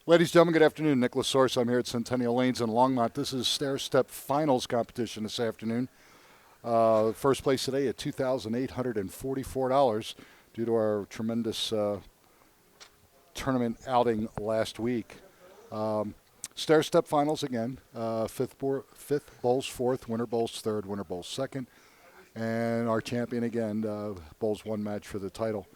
Ladies and gentlemen, good afternoon. Nicholas Source. I'm here at Centennial Lanes in Longmont. This is Stair Step Finals competition this afternoon. First place today at $2,844 due to our tremendous tournament outing last week. Stair Step Finals again. Fifth bowls fourth, winner bowls third, winner bowls second. And our champion again bowls one match for the title.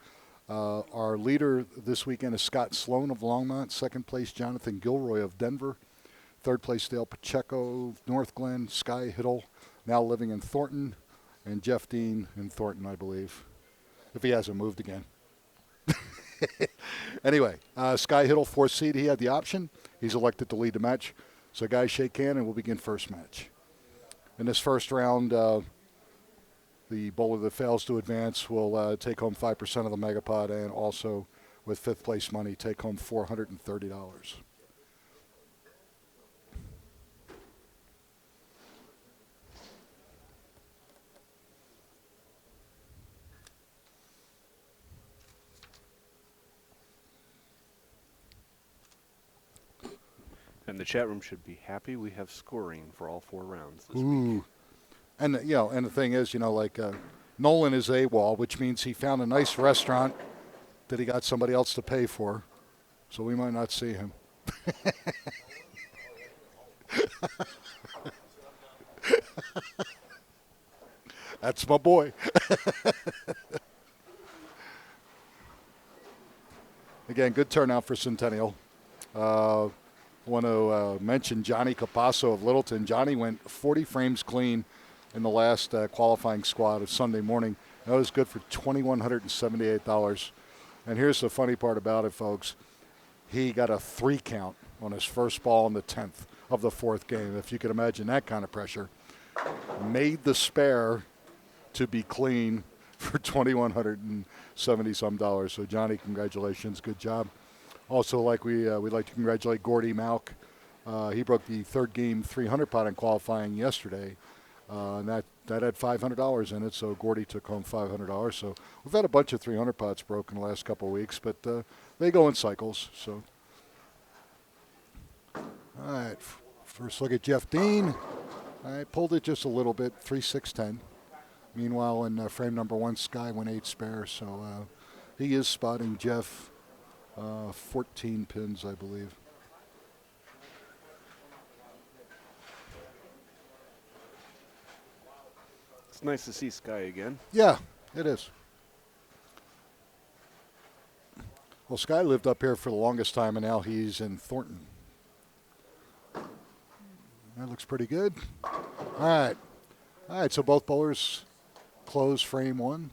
Our leader this weekend is Scott Sloan of Longmont. Second place, Jonathan Gilroy of Denver. Third place, Dale Pacheco of North Glen. Sky Hittle, now living in Thornton. And Jeff Dean in Thornton, I believe, if he hasn't moved again. Anyway, Sky Hittle, fourth seed. He had the option. He's elected to lead the match. So guys, shake hand and we'll begin first match. In this first round, the bowler that fails to advance will take home 5% of the megapod, and also with fifth place money, take home $430. And the chat room should be happy we have scoring for all 4 rounds this Ooh. week. And and the thing is, Nolan is AWOL, which means he found a nice restaurant that he got somebody else to pay for, so we might not see him. That's my boy. Again, good turnout for Centennial. I want to mention Johnny Capasso of Littleton. Johnny went 40 frames clean in the last qualifying squad of Sunday morning. That was good for $2,178. And here's the funny part about it, folks. He got a 3 count on his first ball in the 10th of the 4th game. If you could imagine that kind of pressure. Made the spare to be clean for $2,170-some. So, Johnny, congratulations. Good job. Also, we'd like to congratulate Gordy Malk. He broke the third game 300 pot in qualifying yesterday. And that had $500 in it, so Gordy took home $500. So we've had a bunch of 300 pots broken the last couple of weeks, but they go in cycles. So, all right, first look at Jeff Dean. I pulled it just a little bit, 3-6-10. Meanwhile, in frame number 1, Sky went 8 spare, so he is spotting Jeff 14 pins, I believe. It's nice to see Sky again. Yeah, it is. Well, Sky lived up here for the longest time, and now he's in Thornton. That looks pretty good. All right, so both bowlers close frame 1.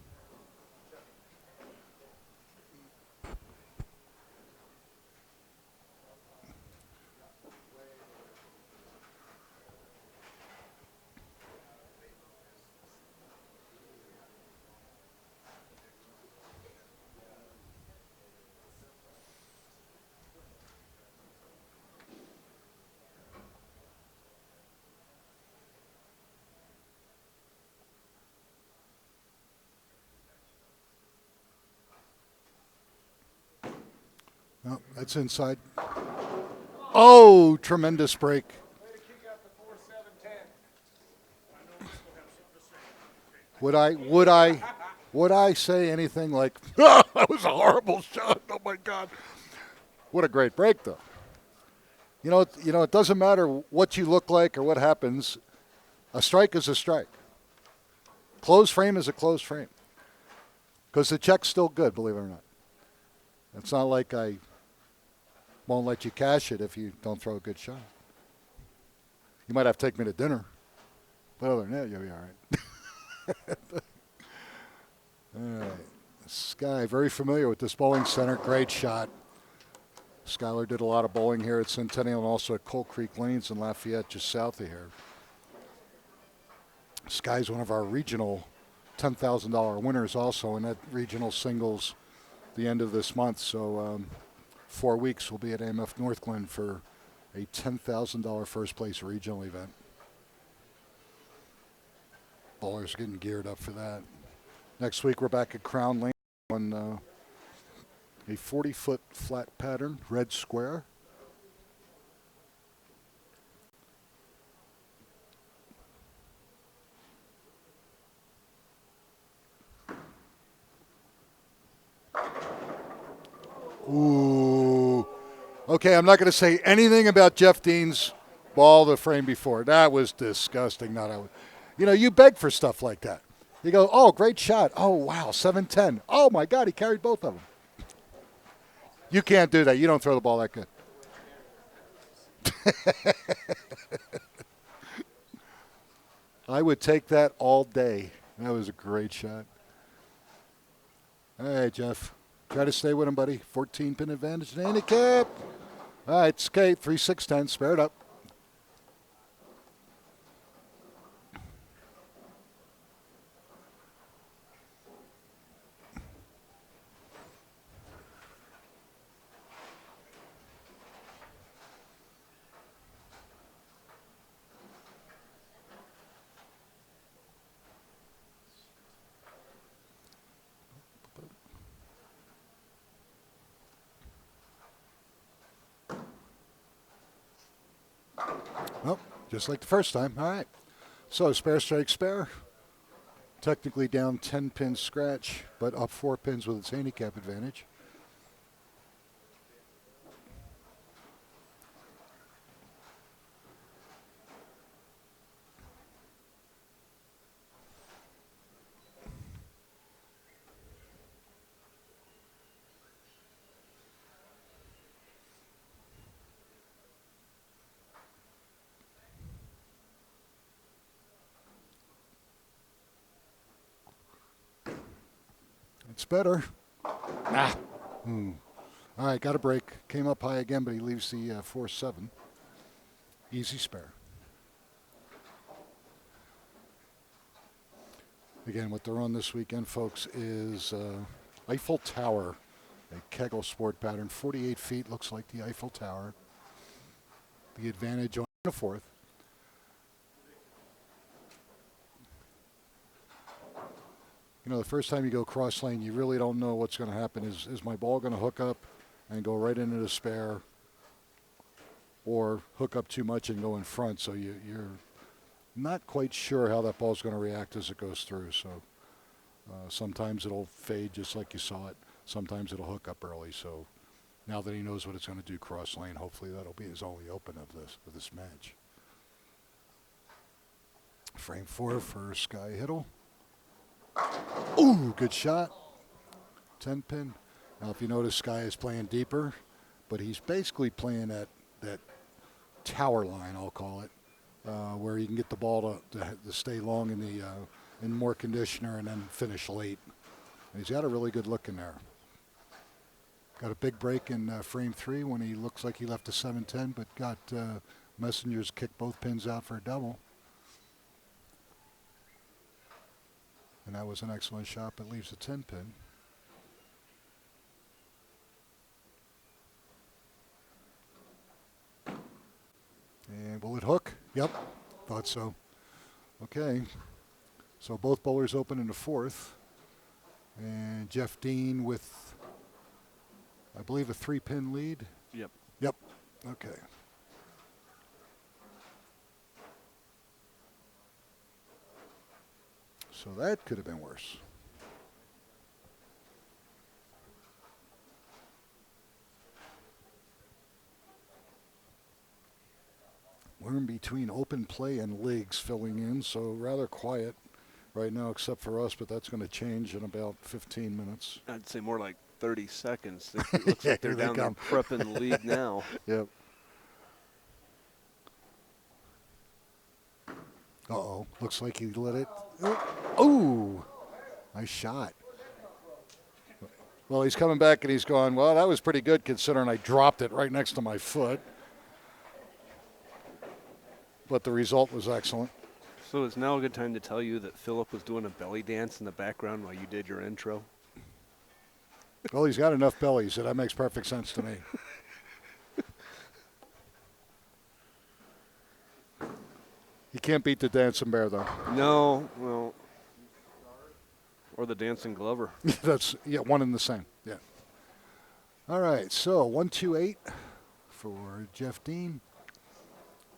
No, that's inside. Oh, tremendous break. Would I say anything like, oh, that was a horrible shot? Oh my God! What a great break, though. It doesn't matter what you look like or what happens. A strike is a strike. Closed frame is a closed frame. Because the check's still good, believe it or not. It's not like I won't let you cash it if you don't throw a good shot. You might have to take me to dinner. But other than that, you'll be all right. All right. Sky, very familiar with this bowling center. Great shot. Skylar did a lot of bowling here at Centennial and also at Coal Creek Lanes in Lafayette, just south of here. Sky's one of our regional $10,000 winners also in that regional singles the end of this month. So 4 weeks we'll be at AMF North Glen for a $10,000 first place regional event. Bowlers getting geared up for that. Next week we're back at Crown Lane on a 40-foot flat pattern, red square. Ooh. Okay, I'm not going to say anything about Jeff Dean's ball the frame before. That was disgusting. You beg for stuff like that. You go, oh, great shot. Oh, wow, 7-10. Oh, my God, he carried both of them. You can't do that. You don't throw the ball that good. I would take that all day. That was a great shot. All right, Jeff. Try to stay with him, buddy. 14-pin advantage and handicap. All right, skate. 3-6-10. Spare it up. Oh, just like the first time. All right. So spare, strike, spare. Technically down 10 pins scratch, but up 4 pins with its handicap advantage. It's better. Ah. All right, got a break. Came up high again, but he leaves the 4-7. Easy spare. Again, what they're on this weekend, folks, is Eiffel Tower, a Kegel sport pattern. 48 feet, looks like the Eiffel Tower. The advantage on the fourth. The first time you go cross lane, you really don't know what's going to happen. Is my ball going to hook up and go right into the spare, or hook up too much and go in front? So you're not quite sure how that ball's going to react as it goes through. So sometimes it'll fade just like you saw it. Sometimes it'll hook up early. So now that he knows what it's going to do cross lane, hopefully that'll be his only open of this match. Frame 4 for Sky Hittle. Ooh, good shot. 10 pin. Now, if you notice, Sky is playing deeper, but he's basically playing that tower line, I'll call it, where you can get the ball to stay long in more conditioner and then finish late. And he's got a really good look in there. Got a big break in frame 3 when he looks like he left a 7-10, but got Messengers kick both pins out for a double. And that was an excellent shot, but leaves a 10 pin. And will it hook? Yep, thought so. Okay, so both bowlers open in the fourth. And Jeff Dean with, I believe, a 3-pin lead. Yep. Yep, okay. So that could have been worse. We're in between open play and leagues filling in, so rather quiet right now except for us, but that's going to change in about 15 minutes. I'd say more like 30 seconds. It looks like they're down there prepping the league now. Yep. Uh-oh. Looks like he let it. Oh! Nice shot. Well, he's coming back and he's going, well, that was pretty good considering I dropped it right next to my foot. But the result was excellent. So it's now a good time to tell you that Philip was doing a belly dance in the background while you did your intro? Well, he's got enough bellies, so that makes perfect sense to me. You can't beat the dancing bear, though. No, well, or the dancing Glover. That's, one and the same, yeah. All right, so 1-2-8 for Jeff Dean.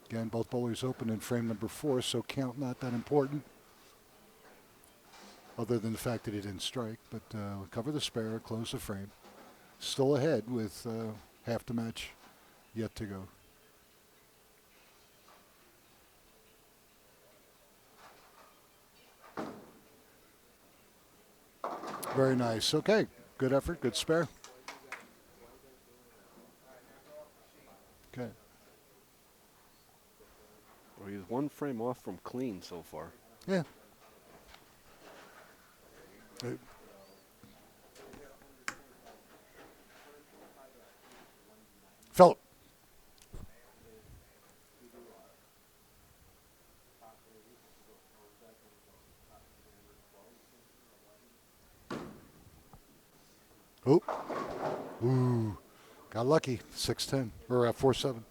Again, both bowlers open in frame number 4, so count not that important, other than the fact that he didn't strike. But cover the spare, close the frame. still ahead with half the match yet to go. Very nice. Okay, good effort, good spare. Okay. Well, he's one frame off from clean so far. Yeah. Philip. Oh. Ooh. Got lucky. 6-10 or 4-7.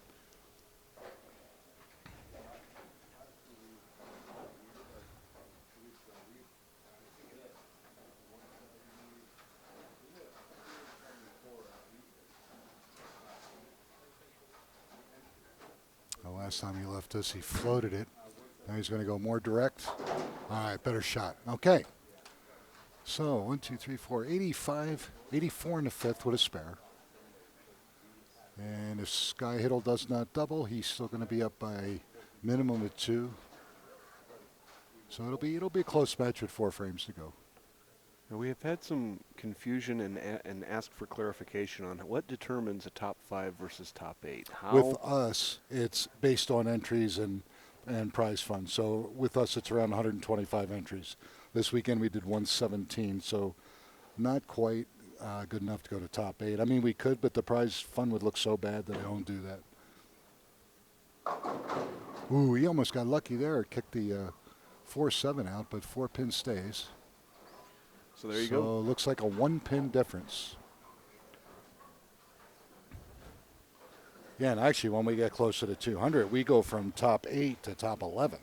The last time he left us, he floated it. Now he's going to go more direct. All right, better shot. Okay. So 1, 2, 3, 4, 85, 84 in the fifth with a spare. And if Sky Hittle does not double, he's still going to be up by minimum of 2. So it'll be a close match with 4 frames to go. Now, we have had some confusion and asked for clarification on what determines a top 5 versus top 8. How? With us, it's based on entries and prize funds. So with us, it's around 125 entries. This weekend we did 117, so not quite good enough to go to top 8. I mean, we could, but the prize fund would look so bad that I don't do that. Ooh, he almost got lucky there. Kicked the 4-7 out, but 4-pin stays. So there you go. So it looks like a 1-pin difference. Yeah, and actually when we get closer to 200, we go from top 8 to top 11.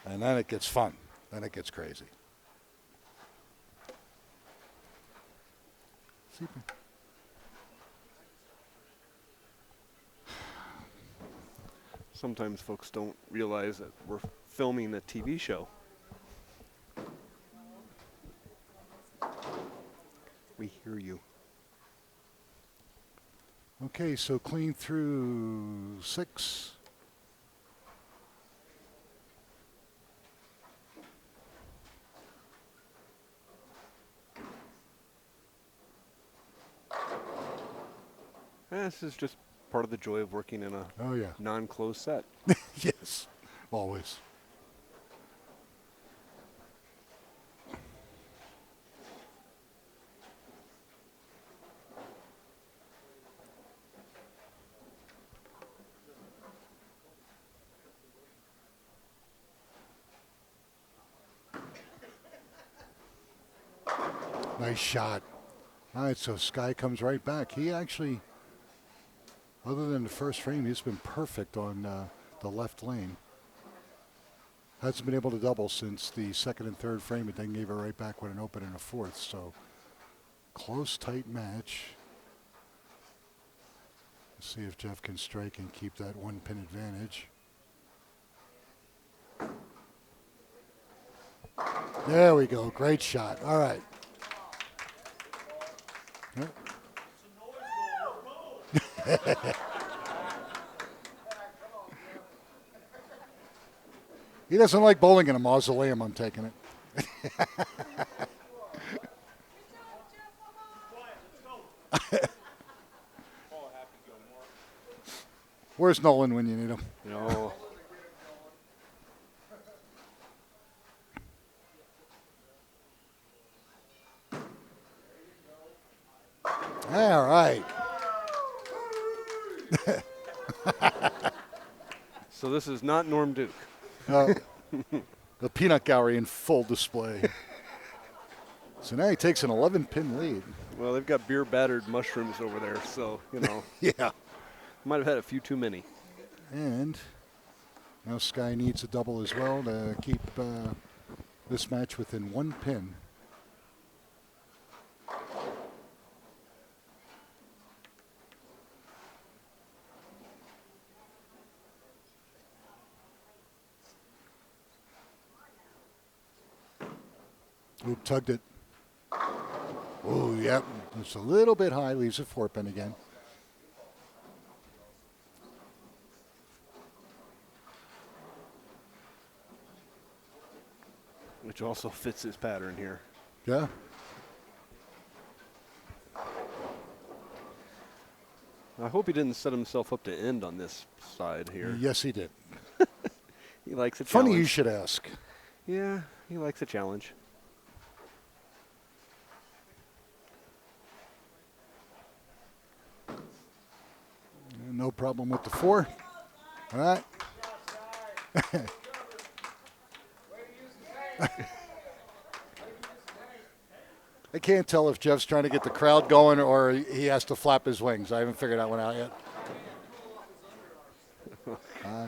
And then it gets fun. Then it gets crazy. Sometimes folks don't realize that we're filming a TV show. We hear you. Okay, so clean through 6. This is just part of the joy of working in a non-closed set. Yes, always. Nice shot. All right, so Sky comes right back. He actually, other than the first frame, he's been perfect on the left lane. Hasn't been able to double since the second and third frame, but then gave it right back with an open and a fourth. So close, tight match. Let's see if Jeff can strike and keep that 1-pin advantage. There we go. Great shot. All right. He doesn't like bowling in a mausoleum. I'm taking it. Where's Nolan when you need him? No. All right. So this is not Norm Duke. The peanut gallery in full display. So now he takes an 11-pin lead. Well, they've got beer-battered mushrooms over there, so, you know. Yeah. Might have had a few too many. And now Sky needs a double as well to keep this match within 1 pin. Oop, tugged it. Oh, yep. It's a little bit high, leaves a 4-pin again. Which also fits his pattern here. Yeah. I hope he didn't set himself up to end on this side here. Yes, he did. He likes a challenge. Funny you should ask. Yeah, he likes a challenge. No problem with the 4. All right. I can't tell if Jeff's trying to get the crowd going or he has to flap his wings. I haven't figured that one out yet.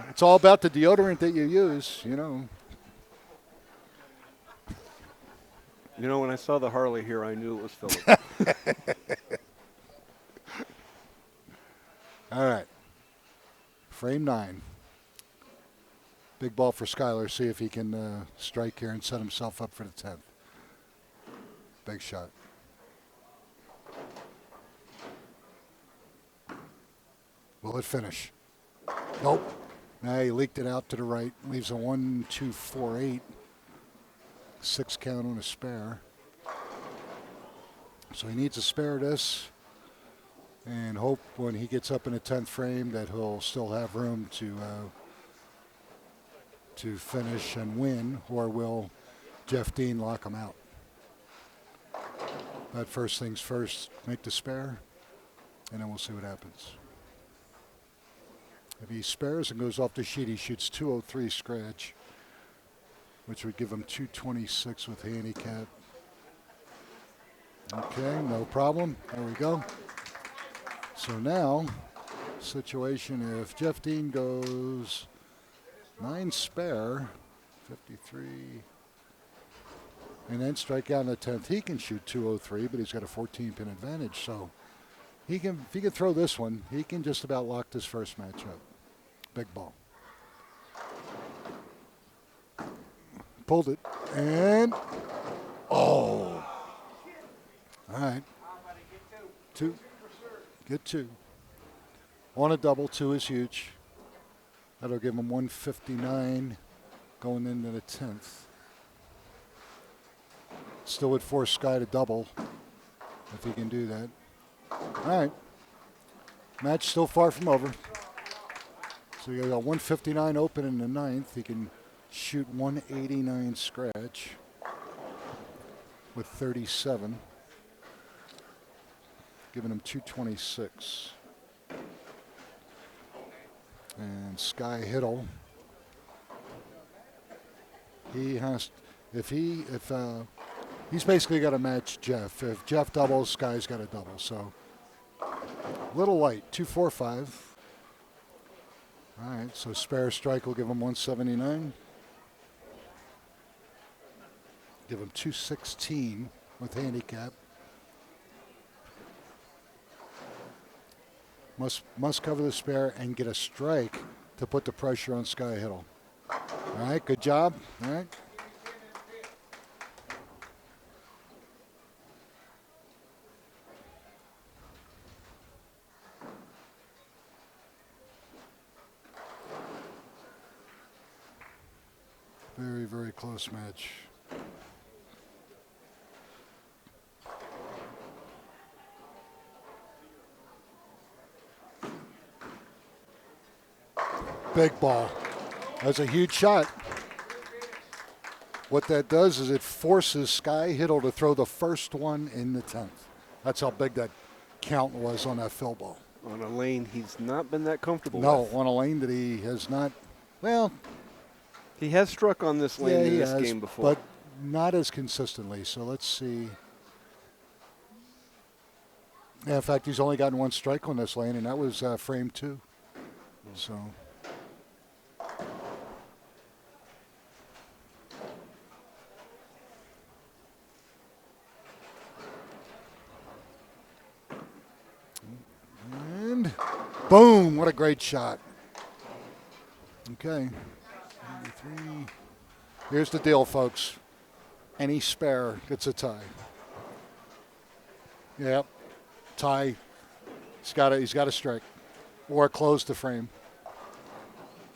It's all about the deodorant that you use, you know. You know, when I saw the Harley here, I knew it was Philip. All right. Frame 9. Big ball for Skyler. See if he can strike here and set himself up for the 10th. Big shot. Will it finish? Nope. Now he leaked it out to the right. Leaves a 1, 2, 4, 8. 6 count on a spare. So he needs to spare this and hope when he gets up in the 10th frame that he'll still have room to finish and win, or will Jeff Dean lock him out? But first things first, make the spare, and then we'll see what happens. If he spares and goes off the sheet, he shoots 203 scratch, which would give him 226 with handicap. Okay, no problem. There we go. So now, situation, if Jeff Dean goes 9 spare, 53, and then strike out in the 10th, he can shoot 203, but he's got a 14-pin advantage. So he can, if he can throw this one, he can just about lock this first match up. Big ball. Pulled it, and oh. All right. 2. Get 2. On a double, 2 is huge. That'll give him 159 going into the 10th. Still would force Sky to double if he can do that. All right. Match still far from over. So you got 159 open in the 9th. He can shoot 189 scratch with 37. Giving him 226. And Sky Hittle. He has, if he's basically got to match Jeff. If Jeff doubles, Sky's got to double. So little light, 245. All right, so spare strike will give him 179. Give him 216 with handicap. Must cover the spare and get a strike to put the pressure on Sky Hittle. All right, good job. All right. Very, very close match. Big ball. That's a huge shot. What that does is it forces Sky Hittle to throw the first one in the 10th. That's how big that count was on that fill ball. On a lane he's not been that comfortable with. No, on a lane that he has not, well. He has struck on this lane in this game before. But not as consistently. So let's see. Yeah, in fact, he's only gotten 1 strike on this lane, and that was frame 2. So. And boom, what a great shot. Okay. 93. Here's the deal, folks. Any spare gets a tie. Yep. Tie. He's got to strike. Or close the frame.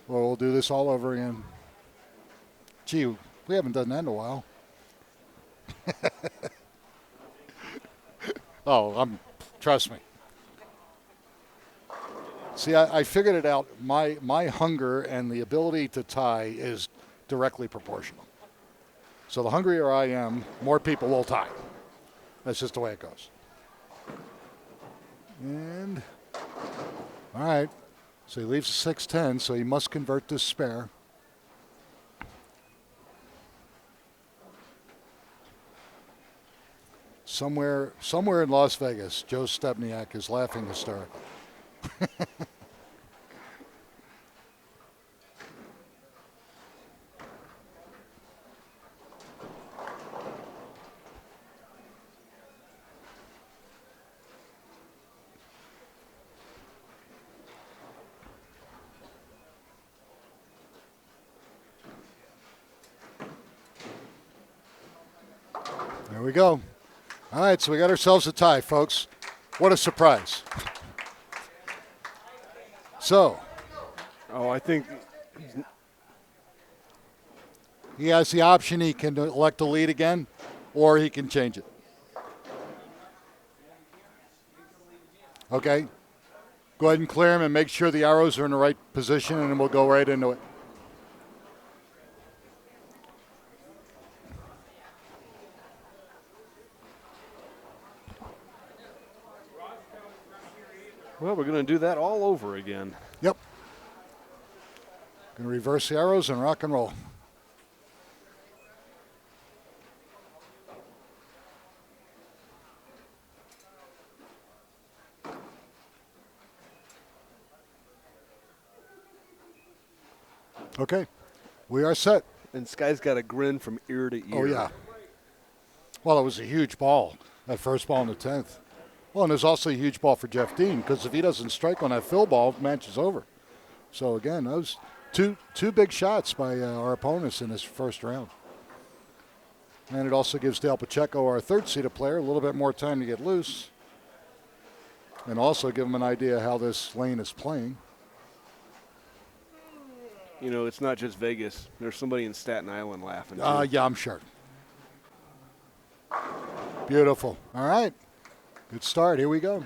Well, we'll do this all over again. Gee, we haven't done that in a while. Trust me. See, I figured it out. My hunger and the ability to tie is directly proportional. So the hungrier I am, more people will tie. That's just the way it goes. And, all right. So he leaves a 6-10, so he must convert this spare. Somewhere in Las Vegas, Joe Stepniak is laughing hysterically. There we go. All right, so we got ourselves a tie, folks. What a surprise. So. Oh, I think he has the option. He can elect to lead again, or he can change it. Okay. Go ahead and clear him and make sure the arrows are in the right position, and then we'll go right into it. Well, we're going to do that all over again. Yep. Going to reverse the arrows and rock and roll. Okay. We are set. And Sky's got a grin from ear to ear. Oh, yeah. Well, it was a huge ball, that first ball in the 10th. Well, and there's also a huge ball for Jeff Dean, because if he doesn't strike on that fill ball, the match is over. So, again, those two big shots by our opponents in this first round. And it also gives Dale Pacheco, our third-seeded player, a little bit more time to get loose. And also give him an idea how this lane is playing. You know, it's not just Vegas. There's somebody in Staten Island laughing, too. Yeah, I'm sure. Beautiful. All right. Good start. Here we go.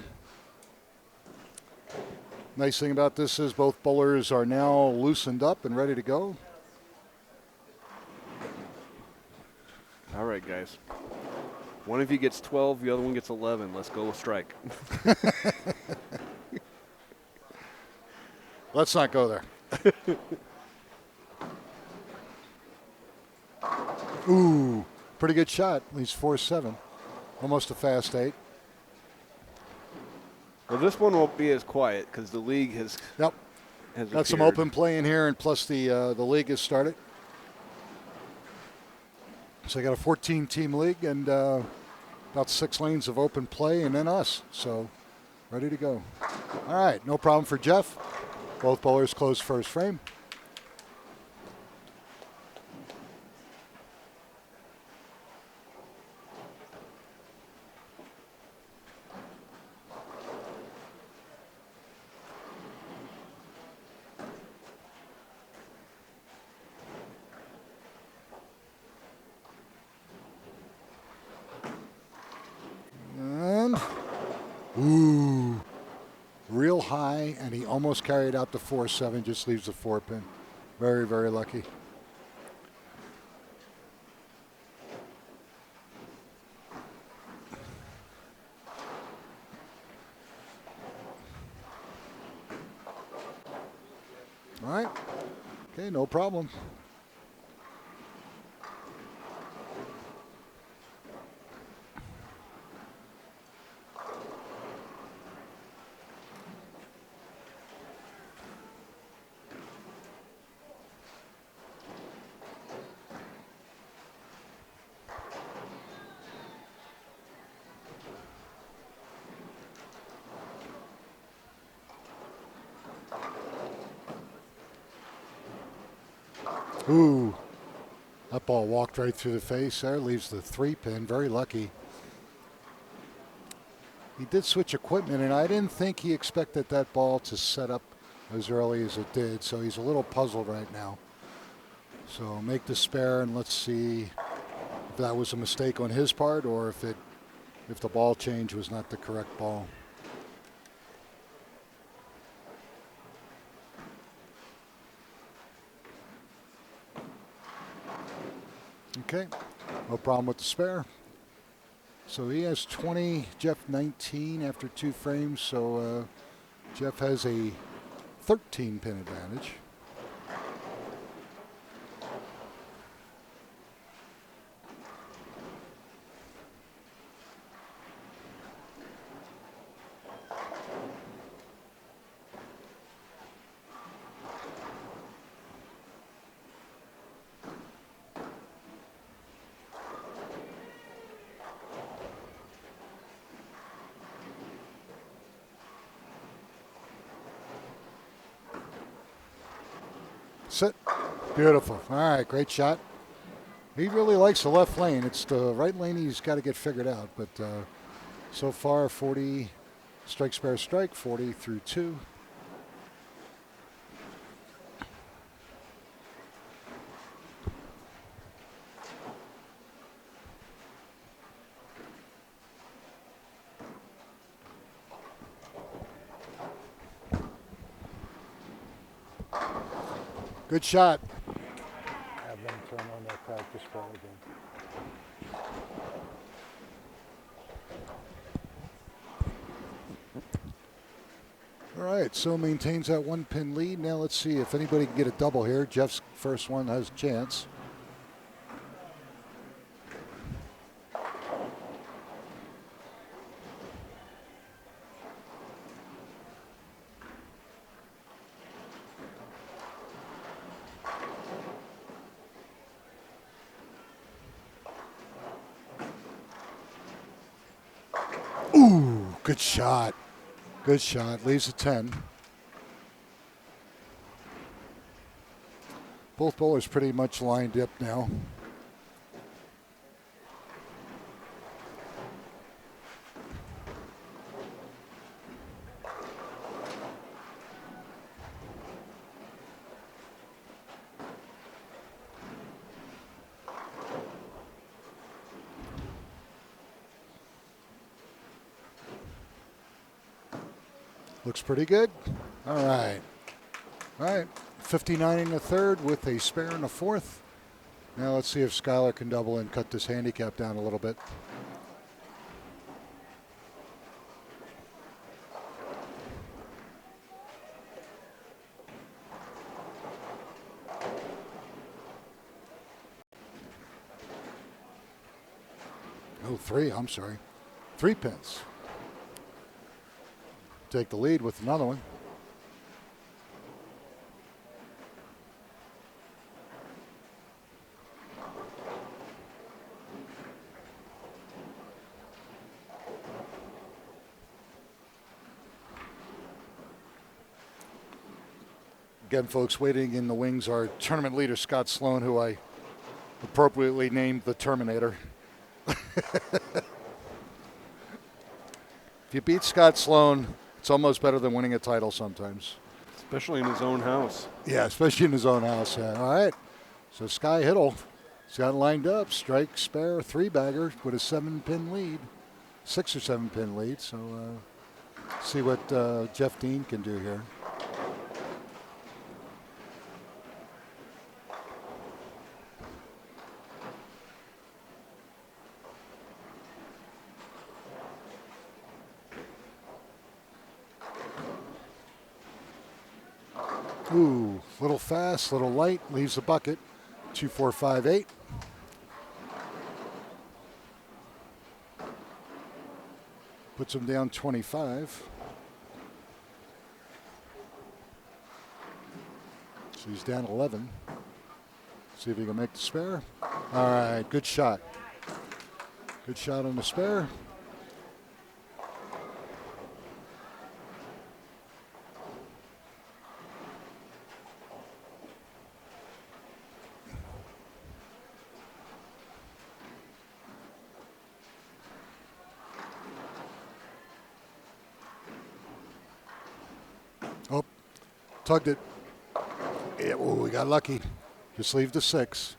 Nice thing about this is both bowlers are now loosened up and ready to go. All right, guys. One of you gets 12, the other one gets 11. Let's go with strike. Let's not go there. Ooh, pretty good shot. Leaves 4-7. Almost a fast 8. Well, this one won't be as quiet because the league has. Yep. Has got some appeared. open play in here, and plus the league has started. So I got a 14-team league and about 6 lanes of open play, and then us. So ready to go. All right, no problem for Jeff. Both bowlers close first frame. Ooh, real high, and he almost carried out the 4-7, just leaves the 4-pin. Very, very lucky. All right. Okay, no problem. Ooh, that ball walked right through the face there, leaves the 3-pin. Very lucky. he did switch equipment, and I didn't think he expected that ball to set up as early as it did, so he's a little puzzled right now. So make the spare, and let's see if that was a mistake on his part or if the ball change was not the correct ball. Okay, no problem with the spare. So he has 20, Jeff 19 after 2 frames, so Jeff has a 13-pin advantage. Sit. Beautiful. All right, great shot. He really likes the left lane. It's the right lane he's got to get figured out. But so far, 40 strike, spare, strike, 40 through 2. Good shot. Have them turn on their practice ball again. All right, so maintains that 1-pin lead. Now let's see if anybody can get a double here. Jeff's first one has a chance. Ooh, good shot. Good shot. Leaves a 10. Both bowlers pretty much lined up now. Looks pretty good. All right. All right. 59 in the third with a spare in the fourth. Now let's see if Skylar can double and cut this handicap down a little bit. Oh, 3. I'm sorry. 3 pins. Take the lead with another one. Again, folks, waiting in the wings are tournament leader Scott Sloan, who I appropriately named the Terminator. If you beat Scott Sloan, it's almost better than winning a title sometimes. Especially in his own house. Yeah, especially in his own house. Yeah. All right. So Sky Hittle has got lined up. Strike, spare, 3-bagger with a 7-pin lead. 6 or 7-pin lead. So see what Jeff Dean can do here. Ooh, little fast, little light, leaves the bucket. 2, 4, 5, 8. Puts him down 25. So he's down 11. See if he can make the spare. All right, good shot. Good shot on the spare. Tugged it. Yeah, oh, we got lucky. Just leave the 6.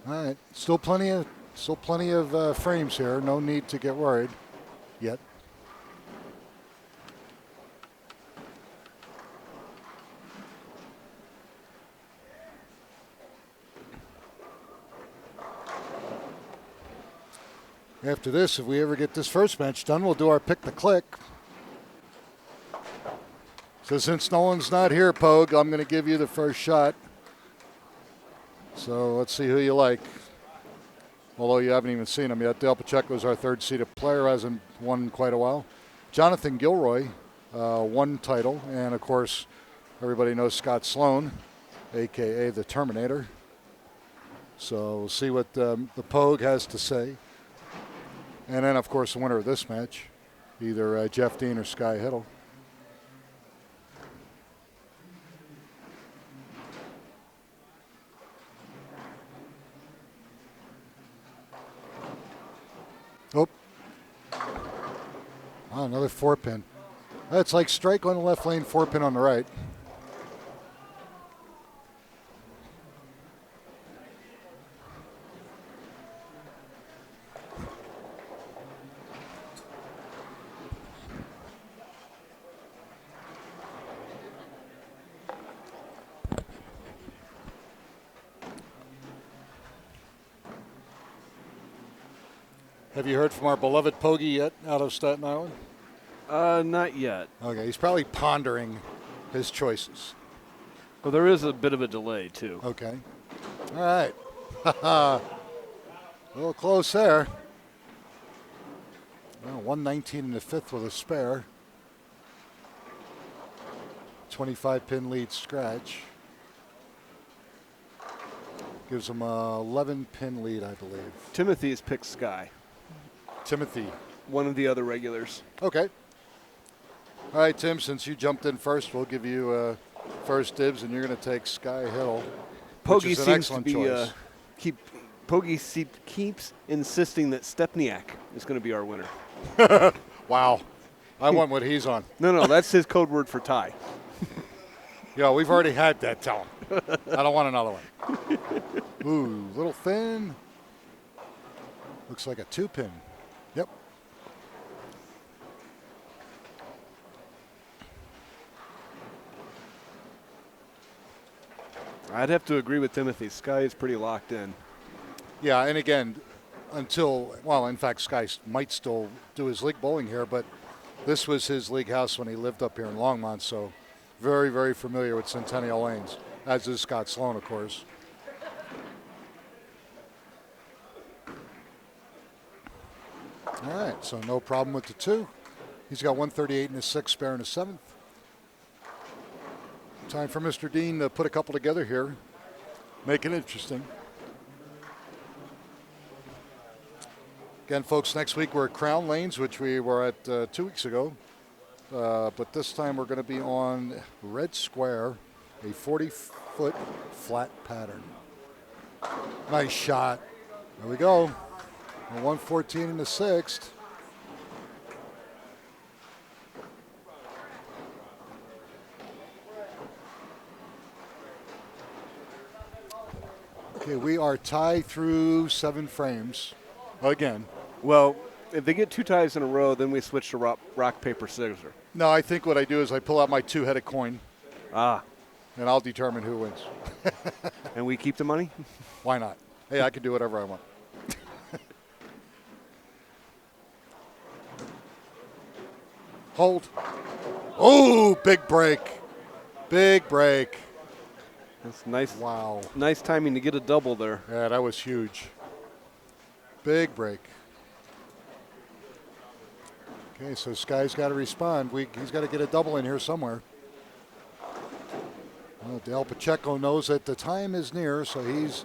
All right, still plenty of frames here. No need to get worried yet. After this, if we ever get this first match done, we'll do our pick the click. So since no one's not here, Pogue, I'm going to give you the first shot. So let's see who you like. Although you haven't even seen him yet. Dale Pacheco is our third-seeded player, hasn't won in quite a while. Jonathan Gilroy, one title. And, of course, everybody knows Scott Sloan, a.k.a. the Terminator. So we'll see what the Pogue has to say. And then, of course, the winner of this match, either Jeff Dean or Sky Hittle. Oh. Oh, another 4-pin. That's like strike on the left lane, 4-pin on the right. Have you heard from our beloved Pogie yet out of Staten Island? Not yet. Okay, he's probably pondering his choices. Well, there is a bit of a delay, too. Okay. All right. A little close there. Well, 119 in the 5th with a spare. 25-pin lead scratch. Gives him a 11-pin lead, I believe. Timothy has picked Sky. Timothy. One of the other regulars. Okay. All right, Tim, since you jumped in first, we'll give you first dibs, and you're going to take Sky Hill, which is an excellent choice. Pogie keeps insisting that Stepniak is going to be our winner. Wow. I want what he's on. No, that's his code word for tie. Yeah, we've already had that, tell him. I don't want another one. Ooh, little thin. Looks like a 2-pin. Yep. I'd have to agree with Timothy. Sky is pretty locked in. Yeah, and again, in fact, Sky might still do his league bowling here, but this was his league house when he lived up here in Longmont, so very, very familiar with Centennial Lanes, as is Scott Sloan, of course. All right, so no problem with the 2. He's got 138 in his 6th, spare in his 7th. Time for Mr. Dean to put a couple together here. Make it interesting. Again, folks, next week we're at Crown Lanes, which we were at 2 weeks ago. But this time we're going to be on Red Square, a 40-foot flat pattern. Nice shot. There we go. A 114 in the 6th. Okay, we are tied through 7 frames again. Well, if they get 2 ties in a row, then we switch to rock, paper, scissors. No, I think what I do is I pull out my 2-headed coin. Ah. And I'll determine who wins. And we keep the money? Why not? Hey, I can do whatever I want. Hold. Oh, big break. Big break. That's nice. Wow. Nice timing to get a double there. Yeah, that was huge. Big break. Okay, so Sky's got to respond. He's got to get a double in here somewhere. Well, Dale Pacheco knows that the time is near, so he's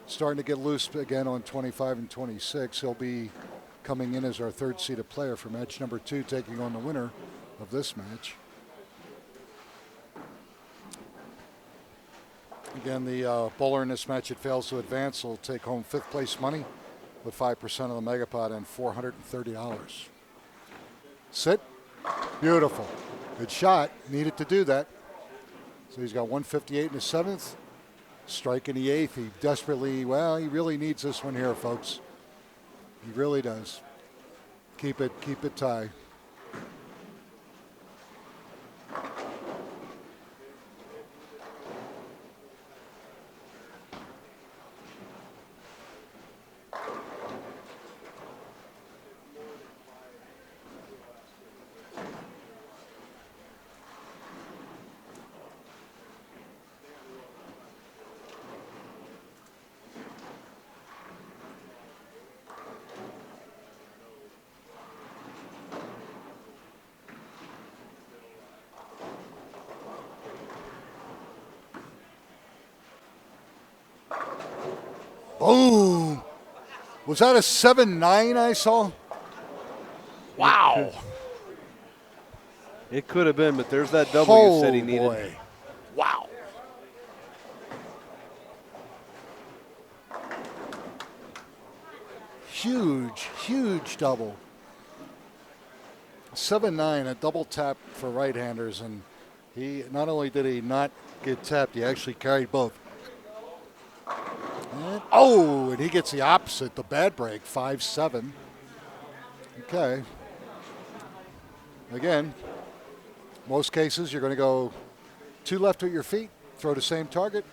starting to get loose again on 25 and 26. He'll be coming in as our third-seeded player for match number 2, taking on the winner of this match. Again, the bowler in this match that fails to advance will take home 5th place money with 5% of the megapod and $430. Sit. Beautiful. Good shot. Needed to do that. So he's got 158 in the seventh, strike in the eighth. He desperately, he really needs this one here, folks. He really does. Keep it tie. Boom! Was that a 7-9 I saw? Wow! It could have been, but there's that double you said he needed. Boy. Wow. Huge double. 7-9, a double tap for right-handers, and he not only did he not get tapped, he actually carried both. And he gets the opposite, the bad break, 5-7. Okay. Again, most cases you're going to go two left with your feet, throw the same target.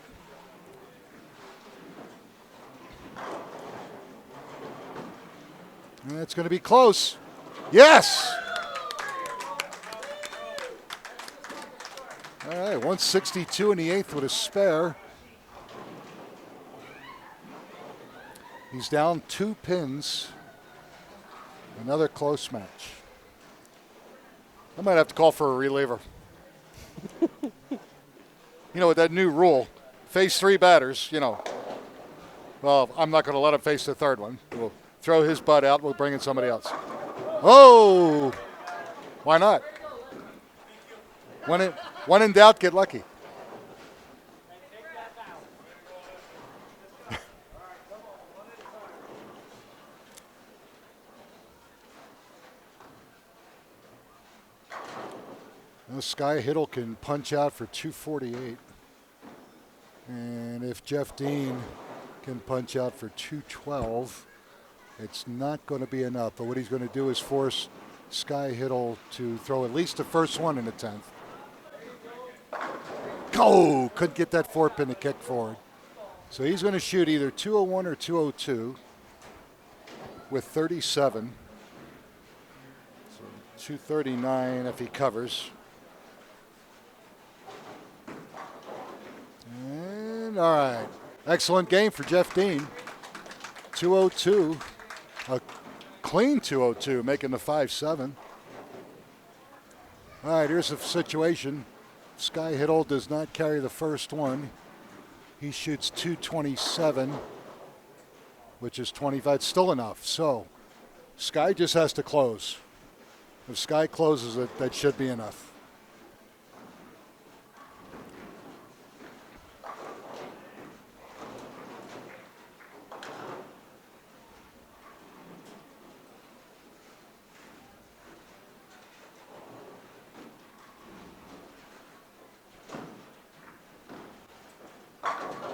And it's going to be close. Yes! All right, 162 in the eighth with a spare. He's down 2 pins. Another close match. I might have to call for a reliever. With that new rule, face 3 batters, Well, I'm not going to let him face the third one. We'll throw his butt out. We'll bring in somebody else. Oh! Why not? When in doubt, get lucky. Sky Hittle can punch out for 248. And if Jeff Dean can punch out for 212, it's not going to be enough. But what he's going to do is force Sky Hittle to throw at least the first one in the 10th. Oh, couldn't get that 4-pin to kick forward. So he's going to shoot either 201 or 202 with 37. So 239 if he covers. And all right. Excellent game for Jeff Dean. 202. A clean 202, making the 5-7. All right, here's the situation. Sky Hittle does not carry the first one. He shoots 227, which is 25. Still enough. So Sky just has to close. If Sky closes it, that should be enough.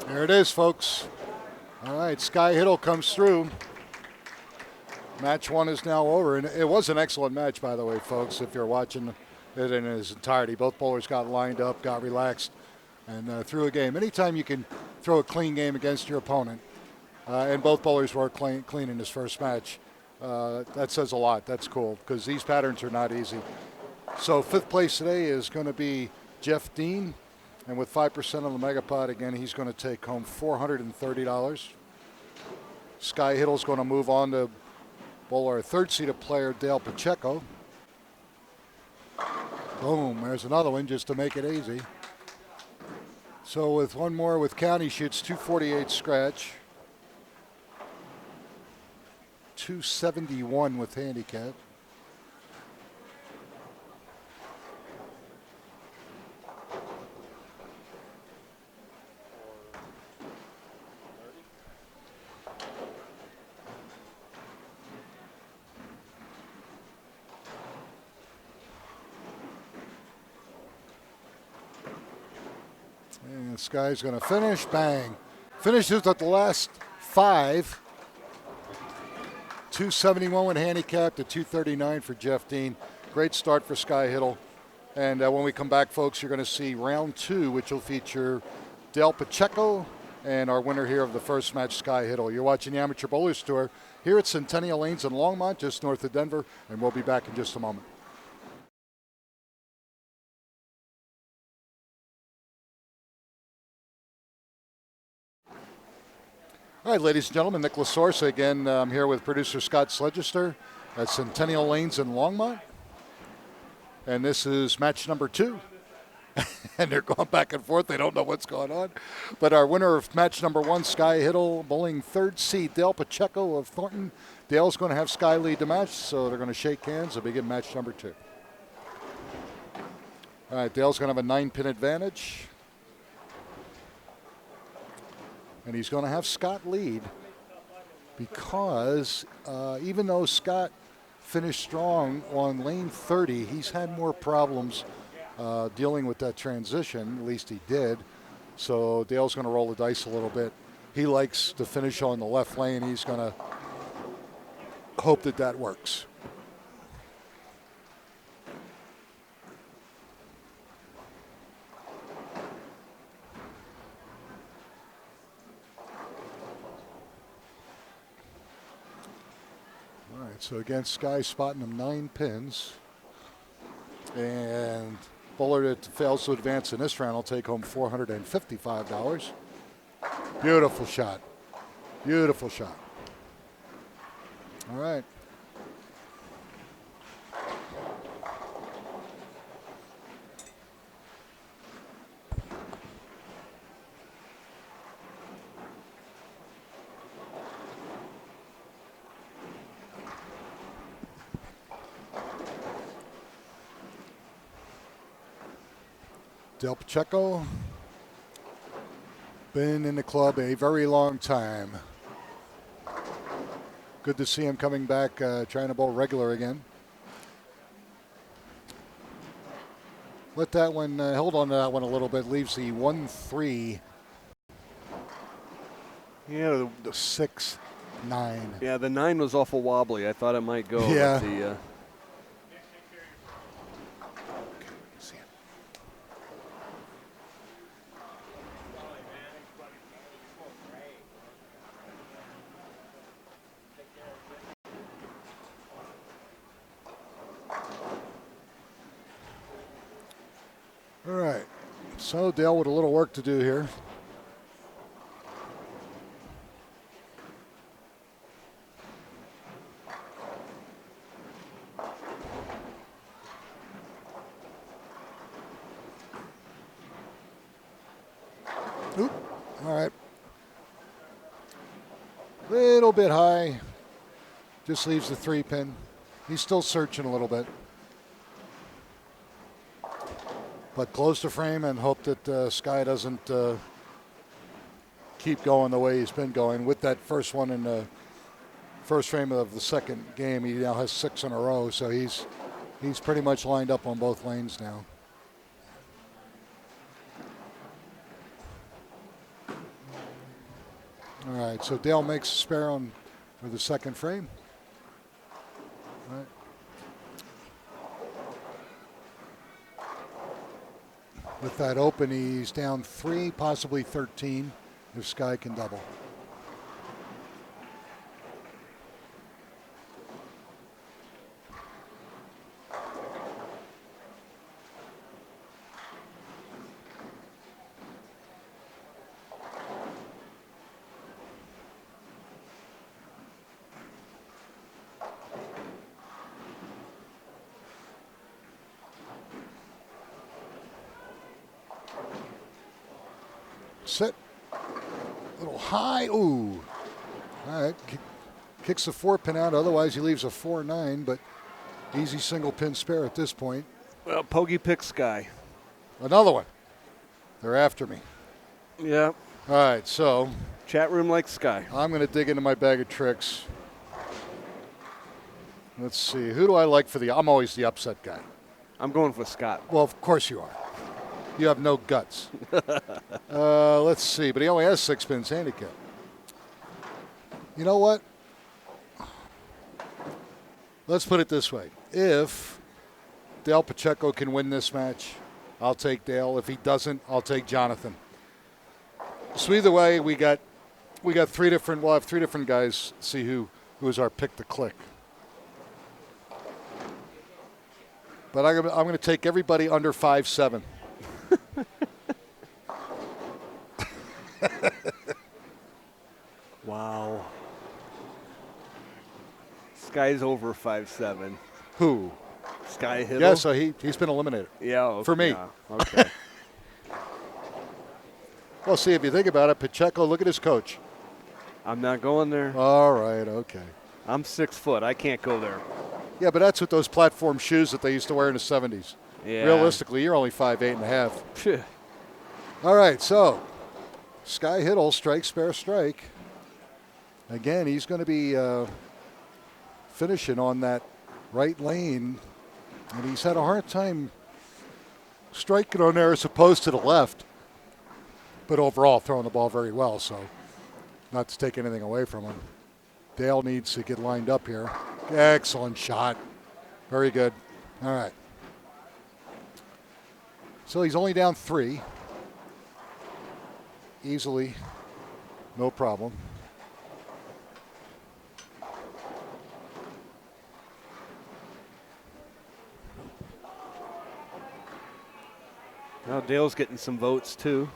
There it is, folks. All right, Sky Hittle comes through. Match 1 is now over, and it was an excellent match, by the way, folks, if you're watching it in its entirety. Both bowlers got lined up, got relaxed, and threw a game. Anytime you can throw a clean game against your opponent, and both bowlers were clean in this first match, that says a lot. That's cool, because these patterns are not easy. So 5th place today is going to be Jeff Dean. And with 5% on the Megapod, again, he's going to take home $430. Sky Hittle's going to move on to bowl our third-seeded player, Dale Pacheco. Boom, there's another one just to make it easy. So with one more with count, he shoots 248 scratch. 271 with handicap. And Sky's going to finish. Bang. Finishes at the last 5. 271 when handicapped to 239 for Jeff Dean. Great start for Sky Hittle. And when we come back, folks, you're going to see round 2, which will feature Dale Pacheco and our winner here of the first match, Sky Hittle. You're watching the Amateur Bowlers Tour here at Centennial Lanes in Longmont, just north of Denver, and we'll be back in just a moment. All right, ladies and gentlemen, Nick Lasorsa again. I'm here with producer Scott Sledgester at Centennial Lanes in Longmont. And this is match number 2. And they're going back and forth. They don't know what's going on. But our winner of match number 1, Sky Hittle, bowling 3rd seed, Dale Pacheco of Thornton. Dale's going to have Sky lead the match, so they're going to shake hands and begin match number 2. All right, Dale's going to have a 9-pin advantage. And he's going to have Scott lead because even though Scott finished strong on lane 30, he's had more problems dealing with that transition. At least he did. So Dale's going to roll the dice a little bit. He likes to finish on the left lane. He's going to hope that that works. All right, so again, Sky spotting him 9 pins. And bowler that fails to advance in this round will take home $455. Beautiful shot. Beautiful shot. All right. Del Pacheco, been in the club a very long time. Good to see him coming back, trying to bowl regular again. Let that one, hold on to that one a little bit, leaves the 1-3. Yeah, the 6-9. Yeah, the 9 was awful wobbly. I thought it might go. Yeah. But All right, so Dale with a little work to do here. Oop, all right. Little bit high, just leaves the 3-pin. He's still searching a little bit. But close the frame and hope that Sky doesn't keep going the way he's been going. With that first one in the first frame of the second game, he now has 6 in a row, so he's pretty much lined up on both lanes now. All right, so Dale makes a spare on for the second frame. All right. With that open, he's down 3, possibly 13, if Sky can double. Sit. A little high. Ooh. All right. Kicks the 4-pin out. Otherwise, he leaves a 4-9, but easy single pin spare at this point. well, Pogey picks Sky. Another one. They're after me. Yeah. All right, so Chat room likes Sky. I'm going to dig into my bag of tricks. Let's see. Who do I like for the... I'm always the upset guy. I'm going for Scott. Well, of course you are. You have no guts. Let's see, but he only has 6 pins handicap. You know what? Let's put it this way. If Dale Pacheco can win this match, I'll take Dale. If he doesn't, I'll take Jonathan. So either way, we got 3 different. We'll have 3 different guys. See who is our pick to click. But I'm going to take everybody under 5'7". Wow. Sky's over 5'7". Who? Sky Hittle? Yeah, so he's been eliminated. Yeah. Okay, for me. Yeah, okay. Well, see, if you think about it, Pacheco, look at his coach. I'm not going there. All right, okay. I'm 6 foot. I can't go there. Yeah, but that's with those platform shoes that they used to wear in the 70s. Yeah. Realistically, you're only 5'8.5". Phew. All right, so Sky Hittle, strike, spare, strike. Again, he's going to be finishing on that right lane, and he's had a hard time striking on there as opposed to the left. But overall, throwing the ball very well, so not to take anything away from him. Dale needs to get lined up here. Excellent shot. Very good. All right. So he's only down 3. Easily. No problem. Now Dale's getting some votes too.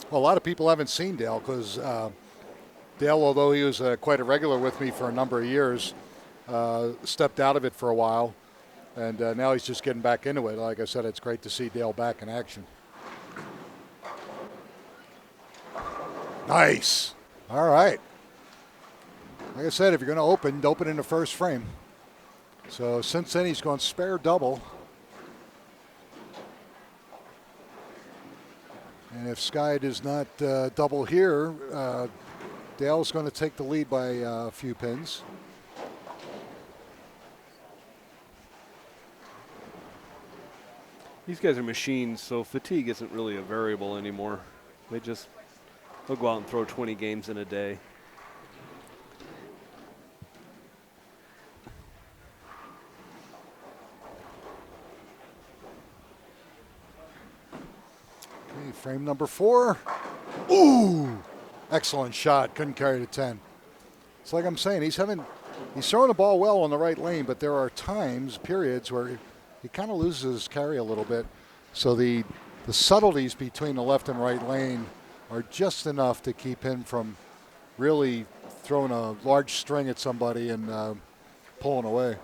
Well, a lot of people haven't seen Dale because Dale, although he was quite a regular with me for a number of years, stepped out of it for a while, and now he's just getting back into it. Like I said, it's great to see Dale back in action. Nice. All right. Like I said, if you're going to open in the first frame. So since then, he's gone spare double. And if Sky does not double here, Dale's going to take the lead by a few pins. These guys are machines, so fatigue isn't really a variable anymore. They'll go out and throw 20 games in a day. Okay, frame number 4. Ooh! Excellent shot. Couldn't carry to 10. It's like I'm saying, he's throwing the ball well on the right lane, but there are periods where he kind of loses his carry a little bit. So the subtleties between the left and right lane are just enough to keep him from really throwing a large string at somebody and pulling away.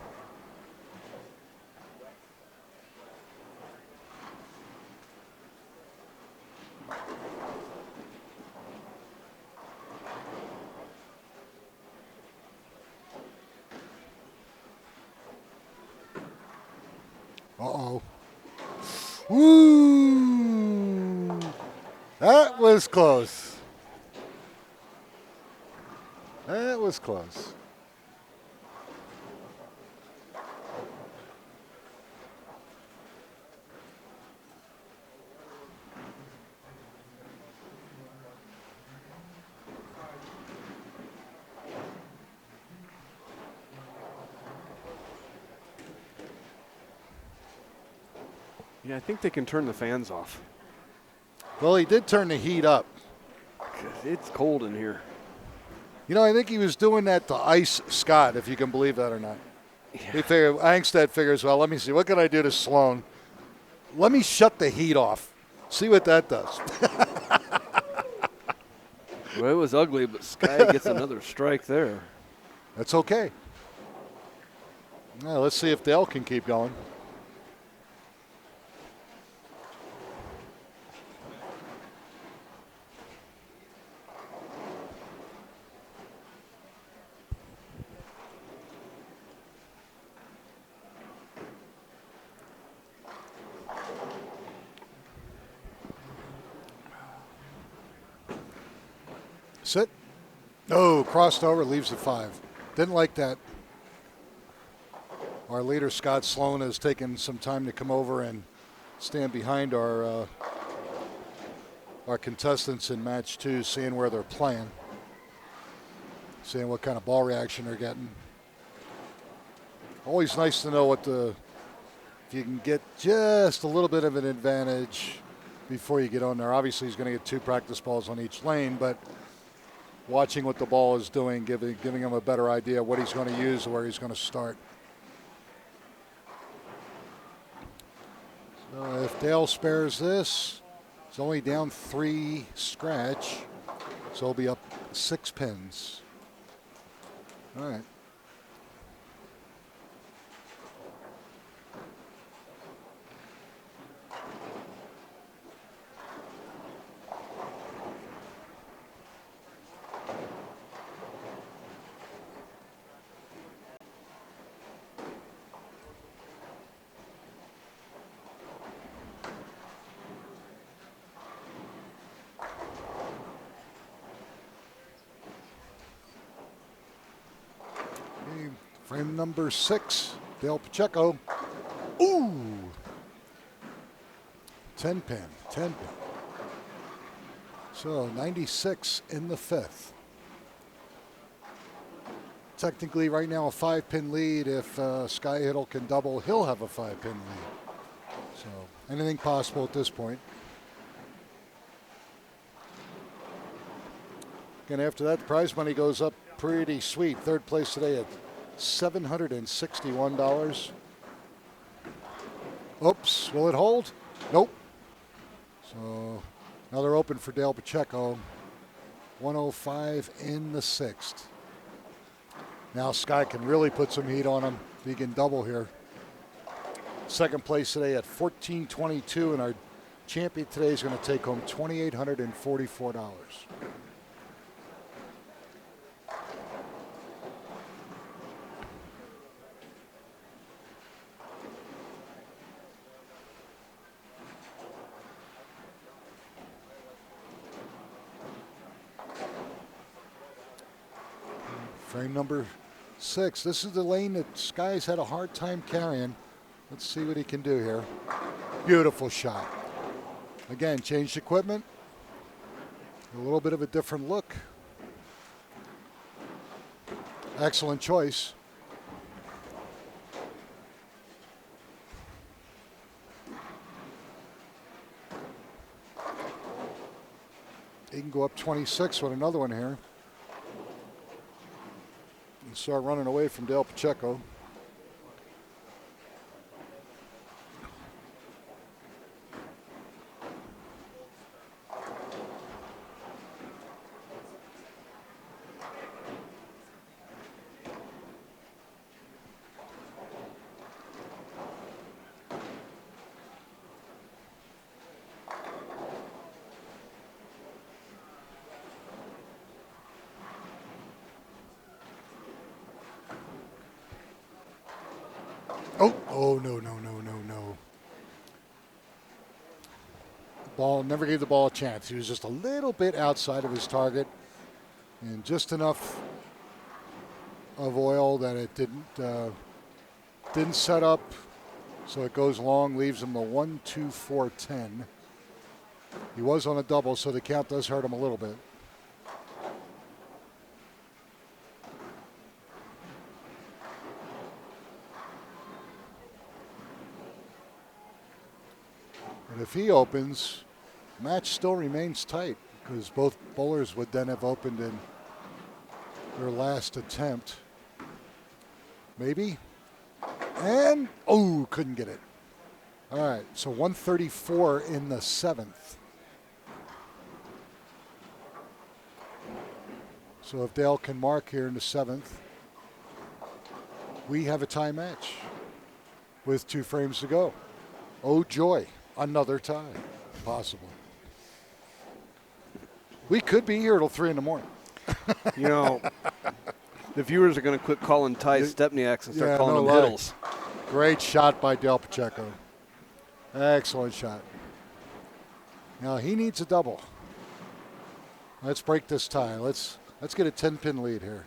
Uh-oh. Woo! That was close. That was close. Yeah, I think they can turn the fans off. Well, he did turn the heat up. It's cold in here. You know, I think he was doing that to ice Scott, if you can believe that or not. Yeah. He figured, Angstad figures, well, let me see, what can I do to Sloan? Let me shut the heat off. See what that does. Well, it was ugly, but Sky gets another strike there. That's okay. Now, let's see if Dale can keep going. Sit. No, crossed over, leaves the 5. Didn't like that. Or our leader, Scott Sloan, has taken some time to come over and stand behind our contestants in match 2, seeing where they're playing, seeing what kind of ball reaction they're getting. Always nice to know if you can get just a little bit of an advantage before you get on there. Obviously, he's going to get 2 practice balls on each lane, but watching what the ball is doing, giving him a better idea of what he's going to use or where he's going to start. So if Dale spares this, he's only down 3 scratch, so he'll be up 6 pins. All right. Frame number 6, Dale Pacheco. Ooh! 10 pin. So 96 in the 5th. Technically right now a 5-pin lead. If Sky Hittle can double, he'll have a 5-pin lead. So anything possible at this point. Again, after that, the prize money goes up pretty sweet. 3rd place today at $761. Oops, will it hold? Nope. So another open for Dale Pacheco. 105 in the 6th. Now Sky can really put some heat on him if he can double here. 2nd place today at $1,422, and our champion today is going to take home $2,844. Frame number 6. This is the lane that Sky's had a hard time carrying. Let's see what he can do here. Beautiful shot. Again, changed equipment. A little bit of a different look. Excellent choice. He can go up 26 with another one here. And start running away from Dale Pacheco. Oh, no. Ball, never gave the ball a chance. He was just a little bit outside of his target and just enough of oil that it didn't set up. So it goes long, leaves him the 1-2-4-10. He was on a double, so the count does hurt him a little bit. And if he opens, match still remains tight because both bowlers would then have opened in their last attempt. Maybe. And, oh, couldn't get it. All right, so 134 in the 7th. So if Dale can mark here in the 7th, we have a tie match with 2 frames to go. Oh, joy. Another tie, possible. We could be here till 3 in the morning. You know, the viewers are going to quit calling ties Stepniaks and start calling them Hittles. Great shot by Dale Pacheco. Excellent shot. Now he needs a double. Let's break this tie. Let's get a 10-pin lead here.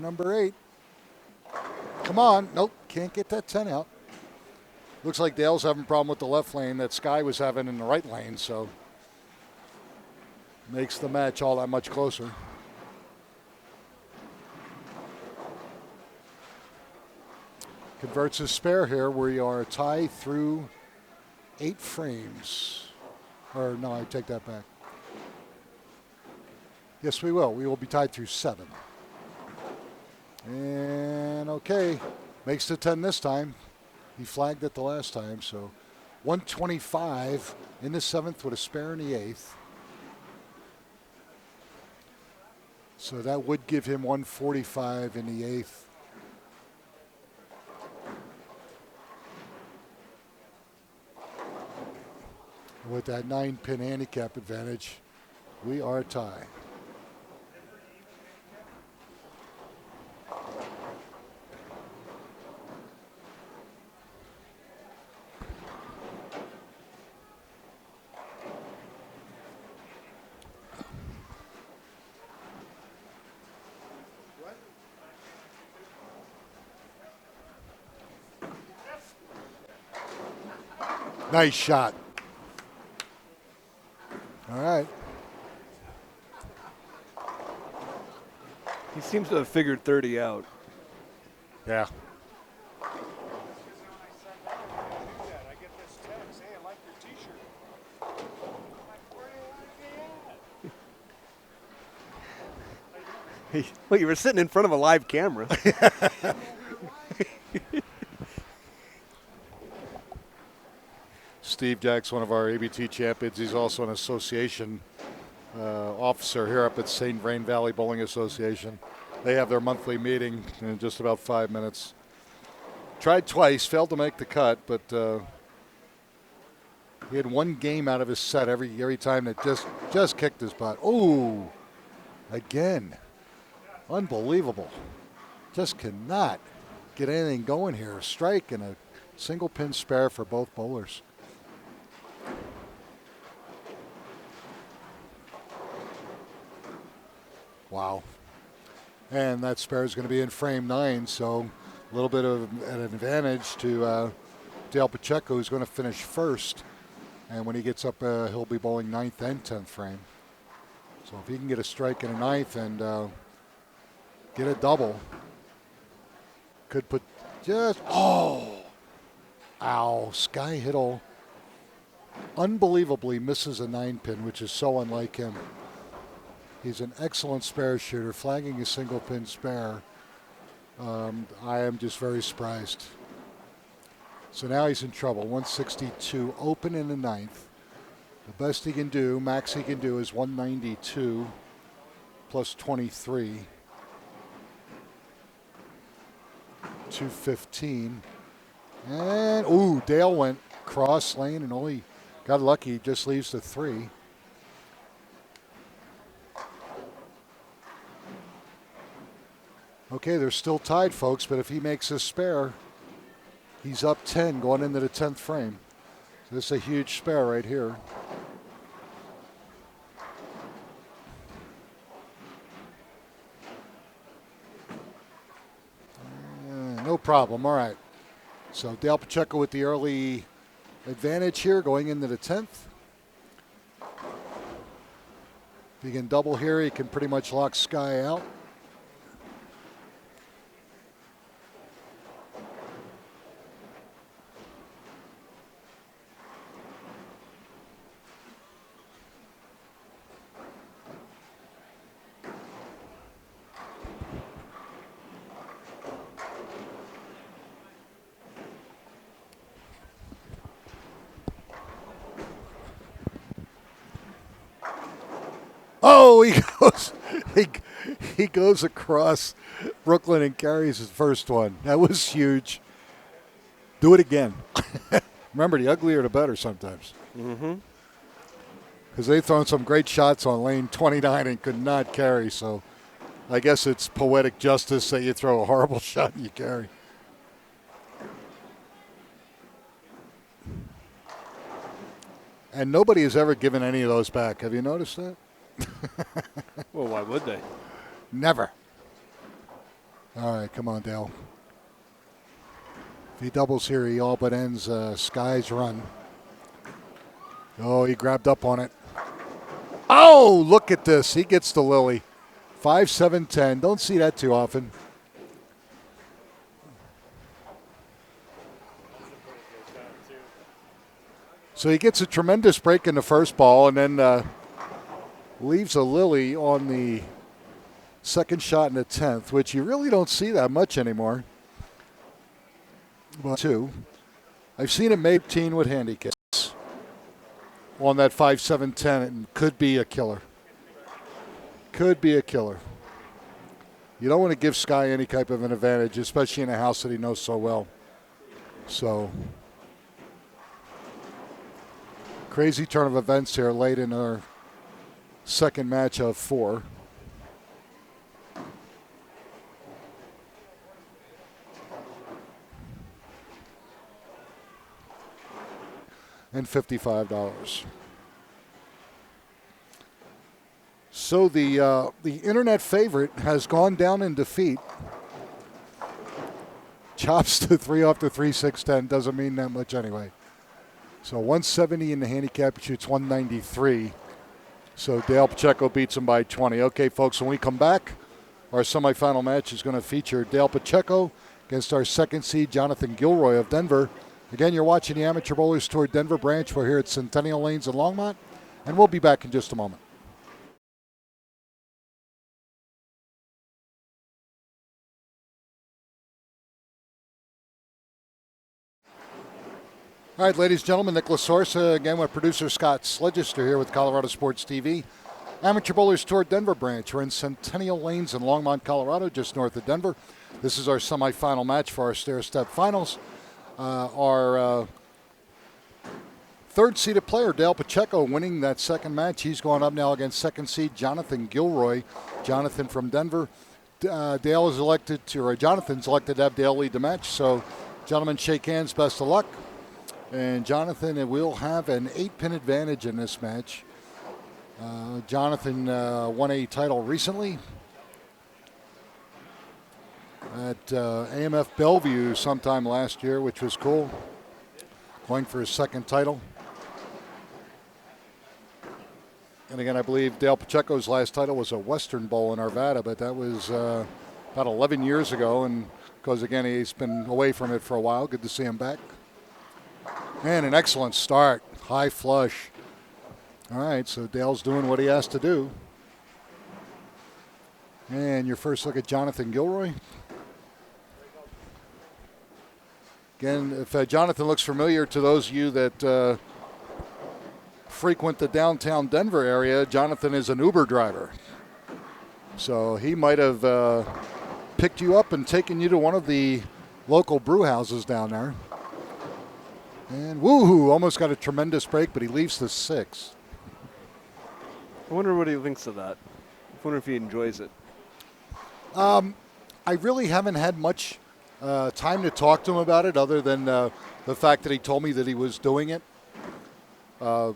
number 8. Come on. Nope, can't get that 10 out. Looks like Dale's having a problem with the left lane that Sky was having in the right lane, so makes the match all that much closer. Converts his spare here. We are tied through 8 frames. Or no, I take that back. Yes, we will. We will be tied through 7. And okay, makes the 10 this time. He flagged it the last time, so 125 in the 7th with a spare in the 8th. So that would give him 145 in the 8th. With that 9-pin handicap advantage, we are tied. Nice shot. All right. He seems to have figured 30 out. Yeah. Well, you were sitting in front of a live camera. Steve Jack's one of our ABT champions. He's also an association officer here up at St. Vrain Valley Bowling Association. They have their monthly meeting in just about 5 minutes. Tried twice, failed to make the cut, but he had one game out of his set every time that just kicked his butt. Ooh, again. Unbelievable. Just cannot get anything going here. A strike and a single pin spare for both bowlers. Wow. And that spare is going to be in frame 9, so a little bit of an advantage to Dale Pacheco, who's going to finish first. And when he gets up, he'll be bowling 9th and 10th frame. So if he can get a strike in a 9th and get a double, could put just, ow, Sky Hittle unbelievably misses a 9-pin, which is so unlike him. He's an excellent spare shooter, flagging a single pin spare. I am just very surprised. So now he's in trouble. 162 open in the 9th. The best he can do, max he can do, is 192 plus 23. 215. And, ooh, Dale went cross lane and only got lucky. Just leaves the 3. Okay, they're still tied, folks, but if he makes his spare, he's up 10 going into the 10th frame. So this is a huge spare right here. No problem. All right. So Dale Pacheco with the early advantage here going into the 10th. If he can double here, he can pretty much lock Sky out. Oh, he goes across Brooklyn and carries his first one. That was huge. Do it again. Remember, the uglier the better sometimes. Mm-hmm. Because they've thrown some great shots on lane 29 and could not carry. So I guess it's poetic justice that you throw a horrible shot and you carry. And nobody has ever given any of those back. Have you noticed that? Well, why would they? Never. All right, come on, Dale. If he doubles here, he all but ends Sky's run. Oh, he grabbed up on it. Oh, look at this. He gets the Lily. 5-7-10. Don't see that too often. So he gets a tremendous break in the first ball and then leaves a Lily on the second shot in the 10th, which you really don't see that much anymore. But two. I've seen him make 18 with handicaps on that 5-7-10 and could be a killer. Could be a killer. You don't want to give Sky any type of an advantage, especially in a house that he knows so well. So, crazy turn of events here late in our second match of 4. And $55. So the internet favorite has gone down in defeat. Chops to 3 off the 3-6-10. Doesn't mean that much anyway. So 170 in the handicap. He shoots 193. So Dale Pacheco beats him by 20. Okay, folks, when we come back, our semifinal match is going to feature Dale Pacheco against our second seed, Jonathan Gilroy of Denver. Again, you're watching the Amateur Bowlers Tour Denver branch. We're here at Centennial Lanes in Longmont, and we'll be back in just a moment. All right, ladies and gentlemen, Nicholas Sorsa, again with producer Scott Sledgister here with ColoradoSports.TV. Amateur Bowlers Tour Denver branch. We're in Centennial Lanes in Longmont, Colorado, just north of Denver. This is our semifinal match for our stair-step finals. Our third-seeded player, Dale Pacheco, winning that second match. He's going up now against second seed Jonathan Gilroy. Jonathan from Denver. Jonathan's elected to have Dale lead the match. So, gentlemen, shake hands. Best of luck. And Jonathan will have an 8-pin advantage in this match. Jonathan won a title recently at AMF Bellevue sometime last year, which was cool. Going for his second title. And again, I believe Dale Pacheco's last title was a Western Bowl in Arvada, but that was about 11 years ago. And because, again, he's been away from it for a while. Good to see him back. And an excellent start. High flush. All right, so Dale's doing what he has to do. And your first look at Jonathan Gilroy. Again, if Jonathan looks familiar to those of you that frequent the downtown Denver area, Jonathan is an Uber driver. So he might have picked you up and taken you to one of the local brew houses down there. And woohoo, almost got a tremendous break, but he leaves the 6. I wonder what he thinks of that. I wonder if he enjoys it. I really haven't had much time to talk to him about it other than the fact that he told me that he was doing it. And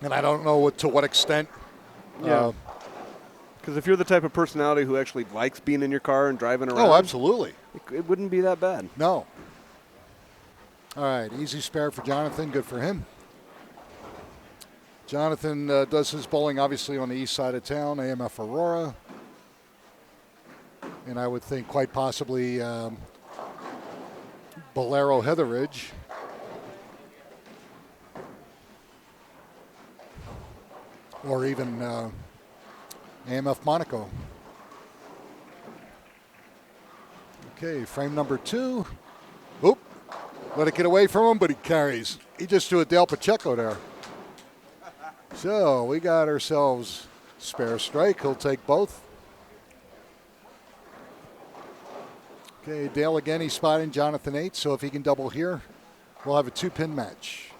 I don't know to what extent. Yeah. Because if you're the type of personality who actually likes being in your car and driving around. Oh, absolutely. It wouldn't be that bad. No. All right, easy spare for Jonathan. Good for him. Jonathan does his bowling obviously on the east side of town, AMF Aurora. And I would think quite possibly Bolero Heatheridge. Or even AMF Monaco. Okay, frame number 2. Oop. Let it get away from him, but he carries. He just threw a Dale Pacheco there. So we got ourselves spare strike. He'll take both. Okay, Dale again, he's spotting Jonathan 8, so if he can double here, we'll have a 2-pin match.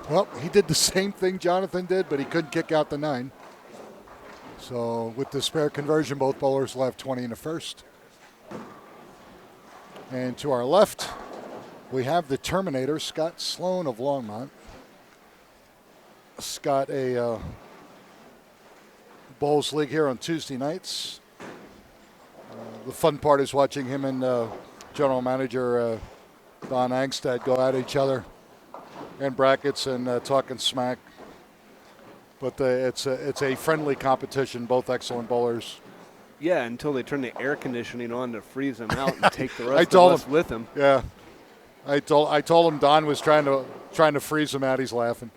Well, he did the same thing Jonathan did, but he couldn't kick out the 9. So with the spare conversion, both bowlers will have 20 in the first. And to our left, We have the Terminator, Scott Sloan of Longmont. Scott, a Bowls League here on Tuesday nights. The fun part is watching him and General Manager Don Angstad go at each other in brackets and talking smack. But it's a friendly competition, both excellent bowlers. Yeah, until they turn the air conditioning on to freeze them out and take the rest of us with them. Yeah, I told him Don was trying to freeze him out. He's laughing.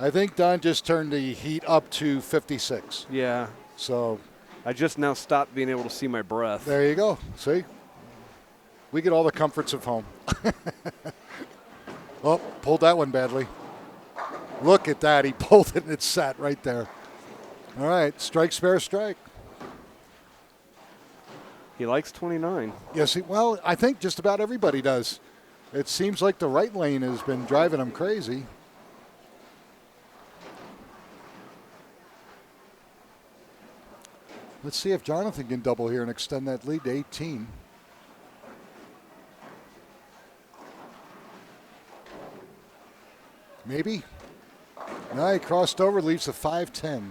I think Don just turned the heat up to 56. Yeah. So I just now stopped being able to see my breath. There you go. See? We get all the comforts of home. Oh, pulled that one badly. Look at that. He pulled it and it sat right there. All right. Strike, spare, strike. He likes 29. Yes, well, I think just about everybody does. It seems like the right lane has been driving him crazy. Let's see if Jonathan can double here and extend that lead to 18. Maybe. No, he crossed over, leaves a 5-10.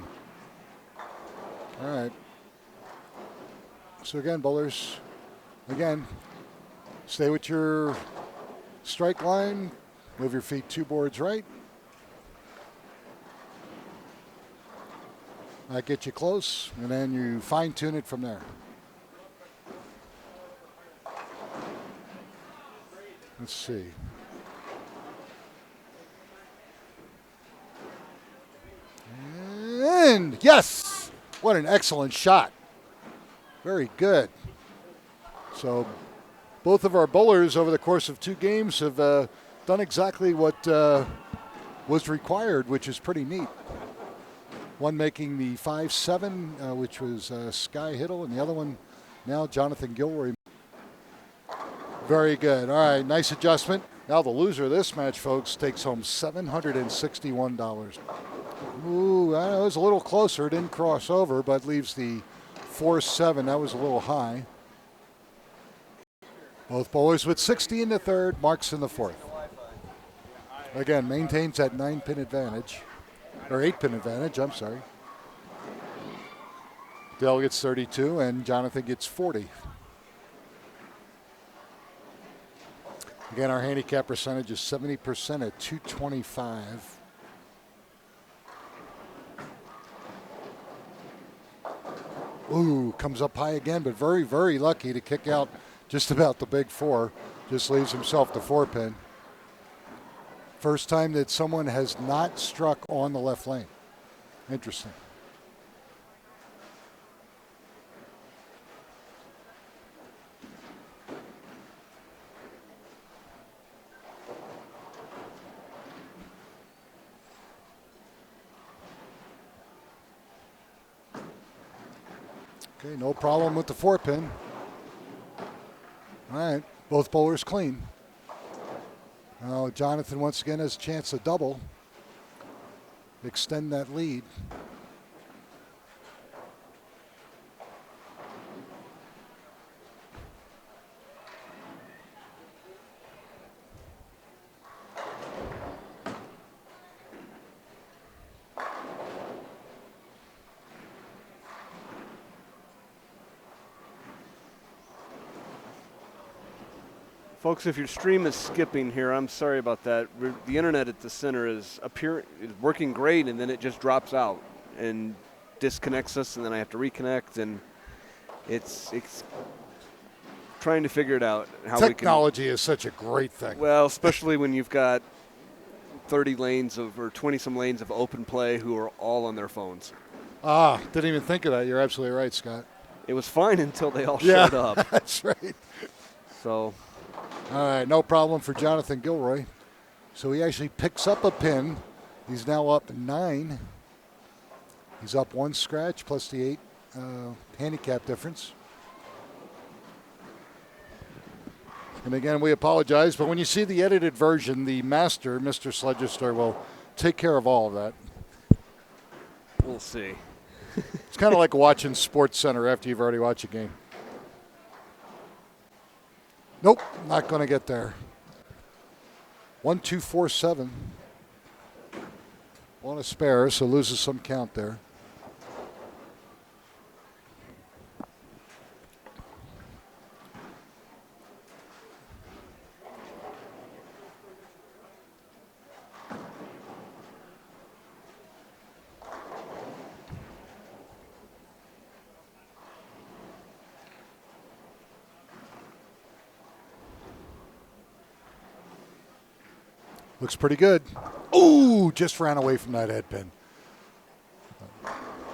All right. So again, bowlers, stay with your strike line. Move your feet 2 boards right. That gets you close, and then you fine-tune it from there. Let's see. And yes! What an excellent shot. Very good. So both of our bowlers over the course of 2 games have done exactly what was required, which is pretty neat. One making the 5-7, which was Sky Hittle, and the other one now Jonathan Gilroy. Very good. All right, nice adjustment. Now the loser of this match, folks, takes home $761. Ooh, that was a little closer. Didn't cross over, but leaves the 4-7. That was a little high. Both bowlers with 60 in the third, marks in the fourth. Again, maintains that 9-pin advantage. Or 8-pin advantage, I'm sorry. Dell gets 32 and Jonathan gets 40. Again, our handicap percentage is 70% at 225. Ooh, comes up high again, but very, very lucky to kick out just about the big 4. Just leaves himself the 4-pin. First time that someone has not struck on the left lane. Interesting. Okay, no problem with the 4-pin. All right, both bowlers clean. Now Jonathan once again has a chance to double, extend that lead. Folks, if your stream is skipping here, I'm sorry about that. The internet at the center is working great, and then it just drops out and disconnects us, and then I have to reconnect, and it's trying to figure it out. How Technology is such a great thing. Well, especially when you've got 30 lanes or 20-some lanes of open play who are all on their phones. Ah, didn't even think of that. You're absolutely right, Scott. It was fine until they all showed up. That's right. So. All right, no problem for Jonathan Gilroy. So he actually picks up a pin. He's now up 9. He's up 1 scratch plus the 8 handicap difference. And again, we apologize, but when you see the edited version, the master, Mr. Sledgester, will take care of all of that. We'll see. It's kind of like watching Sports Center after you've already watched a game. Nope, not going to get there. 1, 2, 4, 7. On a spare, so loses some count there. Looks pretty good. Ooh, just ran away from that head pin.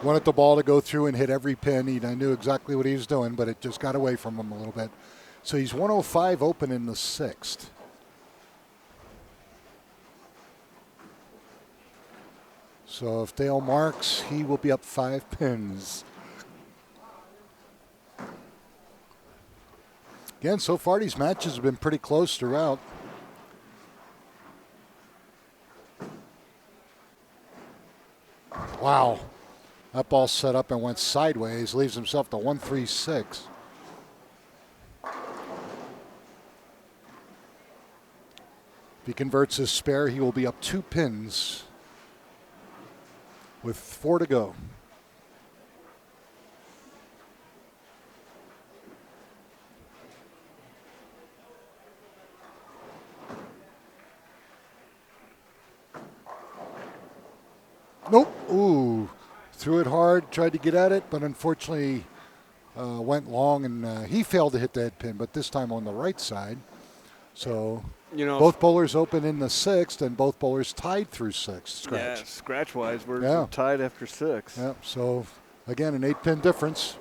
Wanted the ball to go through and hit every pin. I knew exactly what he was doing, but it just got away from him a little bit. So he's 105 open in the 6th. So if Dale marks, he will be up 5 pins. Again, so far these matches have been pretty close throughout. Wow. That ball set up and went sideways, leaves himself to 136. If he converts his spare, he will be up 2 pins with 4 to go. Nope. Ooh. Threw it hard, tried to get at it, but unfortunately went long, and he failed to hit the head pin, but this time on the right side. So both bowlers open in the 6th, and both bowlers tied through 6th. Scratch. Yeah, scratch-wise, we're tied after 6. Yep. So, again, an 8-pin difference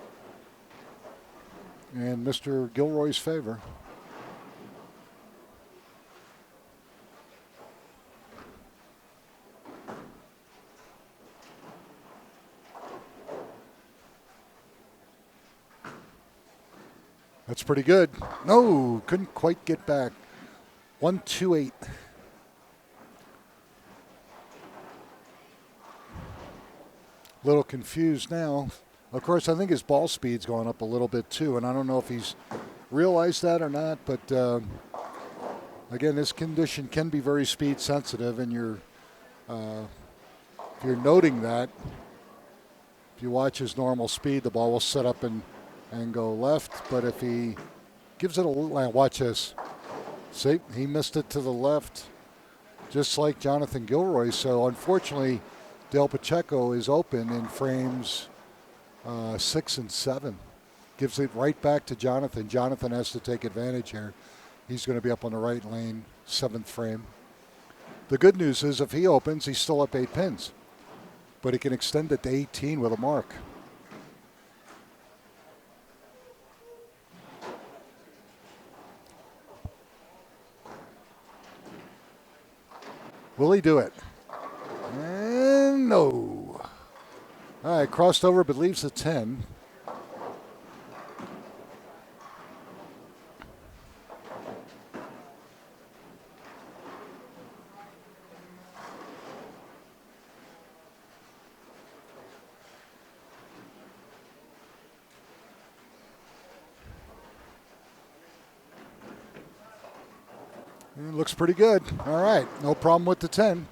in Mr. Gilroy's favor. That's pretty good. No, couldn't quite get back. 1-2-8. Little confused now. Of course, I think his ball speed's gone up a little bit too, and I don't know if he's realized that or not. But again, this condition can be very speed sensitive, and if you're noting that, if you watch his normal speed, the ball will set up and go left. But if he gives it a little, watch this. See, he missed it to the left, just like Jonathan Gilroy. So unfortunately, Dale Pacheco is open in frames 6 and 7. Gives it right back to Jonathan. Jonathan has to take advantage here. He's going to be up on the right lane, 7th frame. The good news is if he opens, he's still up 8 pins. But he can extend it to 18 with a mark. Will he do it? And no. All right, crossed over but leaves the 10. It looks pretty good. All right, no problem with the 10.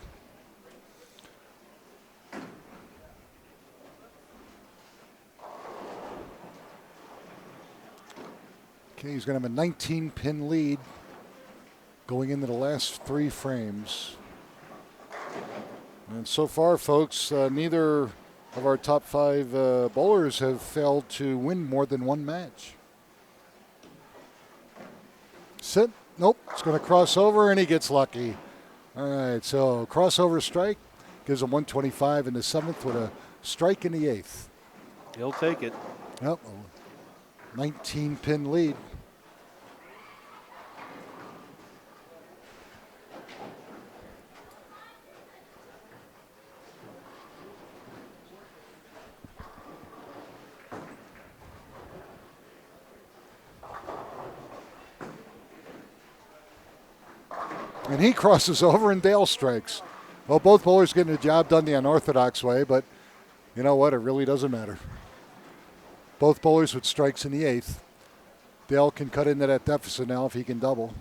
Okay, he's going to have a 19-pin lead going into the last 3 frames. And so far, folks, neither of our top 5 bowlers have failed to win more than 1 match. Sit. Nope, it's going to cross over, and he gets lucky. All right, so crossover strike gives him 125 in the 7th with a strike in the 8th. He'll take it. Yep, 19-pin lead. And he crosses over and Dale strikes. Well, both bowlers getting the job done the unorthodox way, but you know what? It really doesn't matter. Both bowlers with strikes in the 8th. Dale can cut into that deficit now if he can double.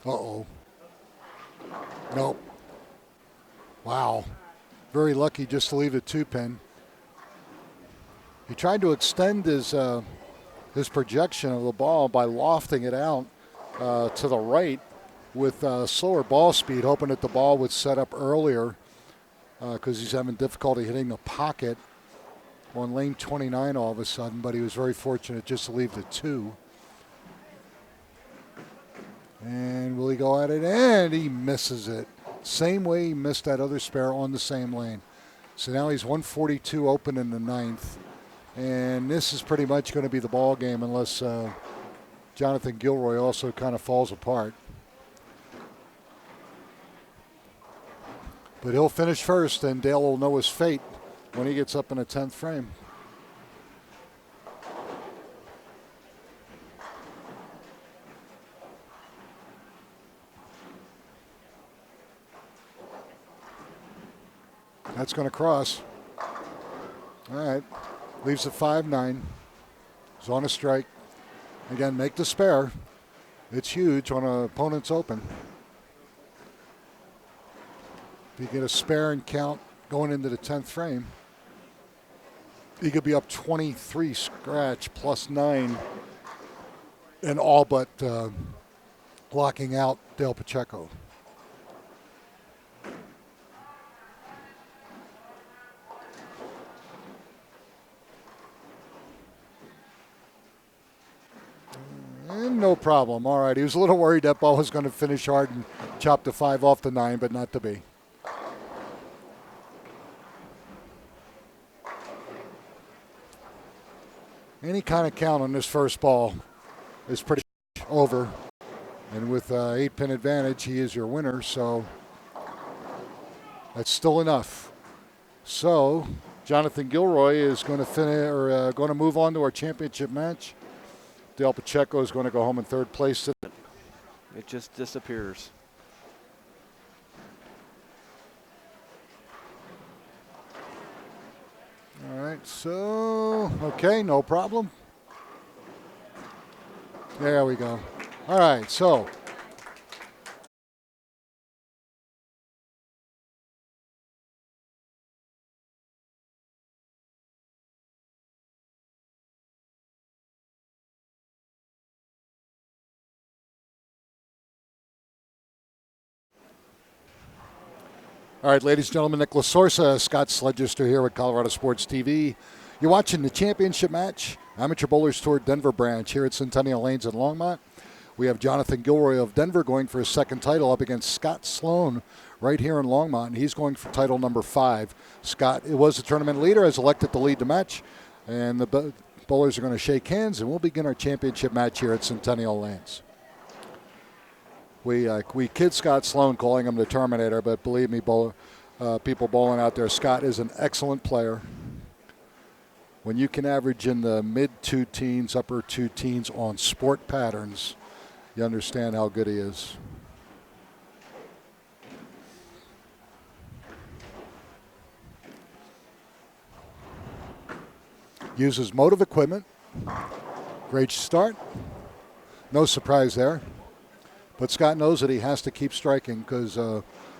Uh-oh. Nope. Wow. Very lucky just to leave the 2-pin. He tried to extend his projection of the ball by lofting it out to the right with slower ball speed, hoping that the ball would set up earlier because he's having difficulty hitting the pocket on lane 29 all of a sudden, but he was very fortunate just to leave the 2. And will he go at it? And he misses it. Same way he missed that other spare on the same lane. So now he's 142 open in the 9th. And this is pretty much going to be the ball game unless Jonathan Gilroy also kind of falls apart. But he'll finish first, and Dale will know his fate when he gets up in the 10th frame. That's going to cross. All right. Leaves at 5-9. He's on a strike. Again, make the spare. It's huge on an opponent's open. If you get a spare and count going into the 10th frame, he could be up 23 scratch plus 9 and all but locking out Dale Pacheco. And no problem. All right, he was a little worried that ball was going to finish hard and chop the 5 off the 9, but not to be. Any kind of count on this first ball is pretty over. And with 8-pin advantage, he is your winner, so that's still enough. So Jonathan Gilroy is going to going to move on to our championship match. Dale Pacheco is going to go home in 3rd place. It just disappears. All right, so, okay, no problem. There we go. All right, so. All right, ladies and gentlemen, Nicholas Sorsa, Scott Sledgester here with ColoradoSports.TV. You're watching the championship match, Amateur Bowlers Tour Denver branch here at Centennial Lanes in Longmont. We have Jonathan Gilroy of Denver going for his 2nd title up against Scott Sloan right here in Longmont, and he's going for title number 5. Scott was the tournament leader, has elected to lead the match, and the bowlers are going to shake hands, and we'll begin our championship match here at Centennial Lanes. We kid Scott Sloan calling him the Terminator, but believe me, people bowling out there, Scott is an excellent player. When you can average in the mid-2 teens, upper 2 teens on sport patterns, you understand how good he is. Uses motive equipment. Great start. No surprise there. But Scott knows that he has to keep striking because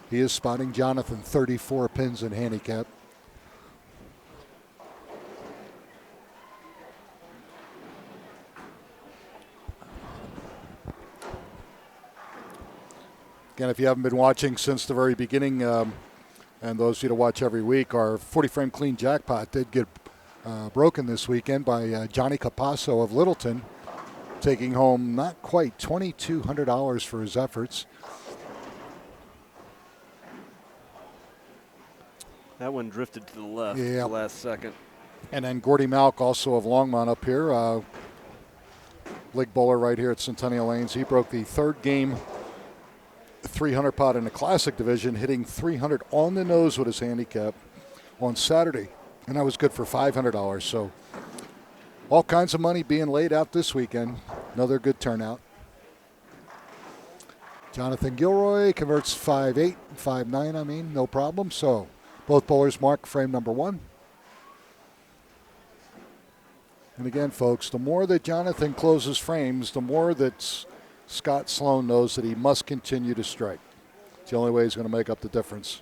he is spotting Jonathan 34 pins in handicap. Again, if you haven't been watching since the very beginning, and those of you to watch every week, our 40-frame clean jackpot did get broken this weekend by Johnny Capasso of Littleton, taking home not quite $2,200 for his efforts. That one drifted to the left at the last second. And then Gordy Malk, also of Longmont up here, league bowler right here at Centennial Lanes. He broke the 3rd game 300 pot in the Classic division, hitting 300 on the nose with his handicap on Saturday. And that was good for $500. So all kinds of money being laid out this weekend. Another good turnout. Jonathan Gilroy converts 5.8, 5.9, no problem. So both bowlers mark frame number 1. And again, folks, the more that Jonathan closes frames, the more that Scott Sloan knows that he must continue to strike. It's the only way he's going to make up the difference,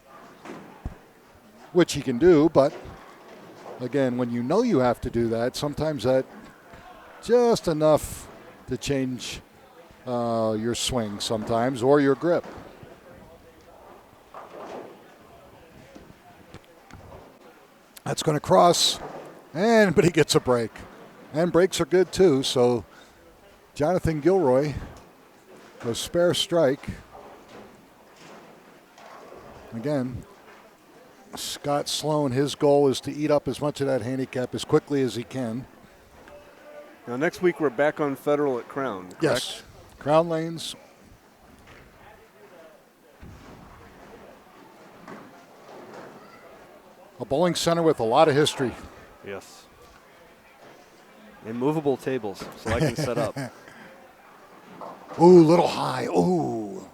which he can do. But again, when you know you have to do that, sometimes that just enough to change your swing sometimes, or your grip. That's going to cross, but he gets a break. And breaks are good too, so Jonathan Gilroy goes spare strike. Again, Scott Sloan, his goal is to eat up as much of that handicap as quickly as he can. Now next week we're back on Federal at Crown, correct? Yes. Crown Lanes. A bowling center with a lot of history. Yes. And movable tables, so I can set up. Ooh, little high. Ooh.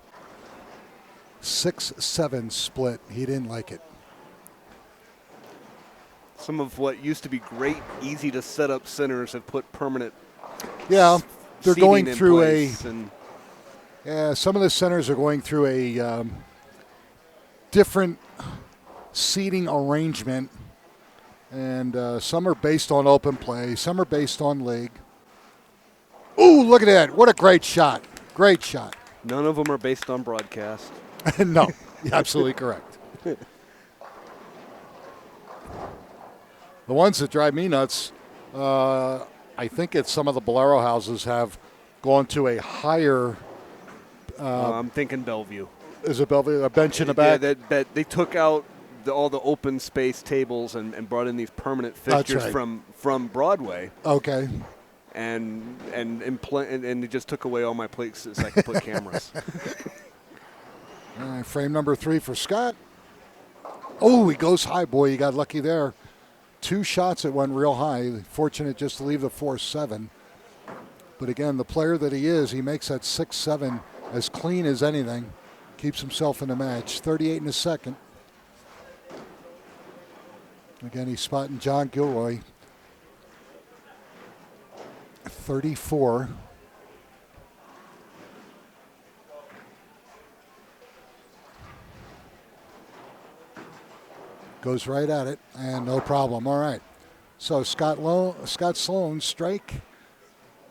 6-7 split. He didn't like it. Some of what used to be great, easy to set up centers have put permanent. Yeah. They're going through some of the centers are going through a different seating arrangement, and some are based on open play, some are based on leg. Ooh, look at that. What a great shot. Great shot. None of them are based on broadcast. No, you're absolutely correct. The ones that drive me nuts, I think it's some of the Bolero houses have gone to a higher. I'm thinking Bellevue. Is it Bellevue? A bench in the back? Yeah, that they took out all the open space tables and brought in these permanent fixtures from Broadway. Okay. And they just took away all my places so I could put cameras. All right, frame number 3 for Scott. Oh, he goes high, boy. He got lucky there. 2 shots that went real high. Fortunate just to leave the 4-7. But again, the player that he is, he makes that 6-7 as clean as anything. Keeps himself in the match. 38 in the second. Again, he's spotting John Gilroy. 34. Goes right at it, and no problem. All right. So Scott Sloan, strike,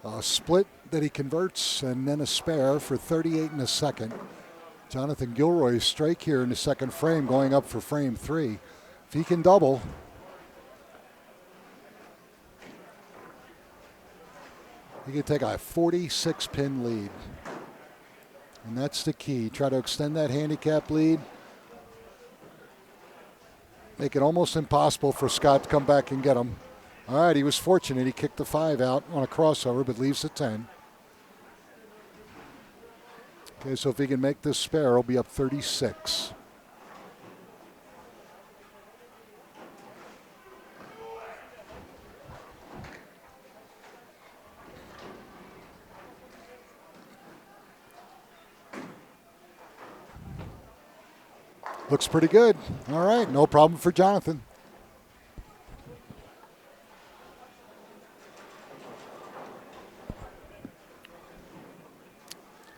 a split that he converts, and then a spare for 38 in the second. Jonathan Gilroy's strike here in the second frame, going up for frame 3. If he can double, he can take a 46-pin lead. And that's the key. Try to extend that handicap lead. Make it almost impossible for Scott to come back and get him. All right, he was fortunate. He kicked the 5 out on a crossover, but leaves the 10. Okay, so if he can make this spare, he'll be up 36. Looks pretty good. All right, no problem for Jonathan.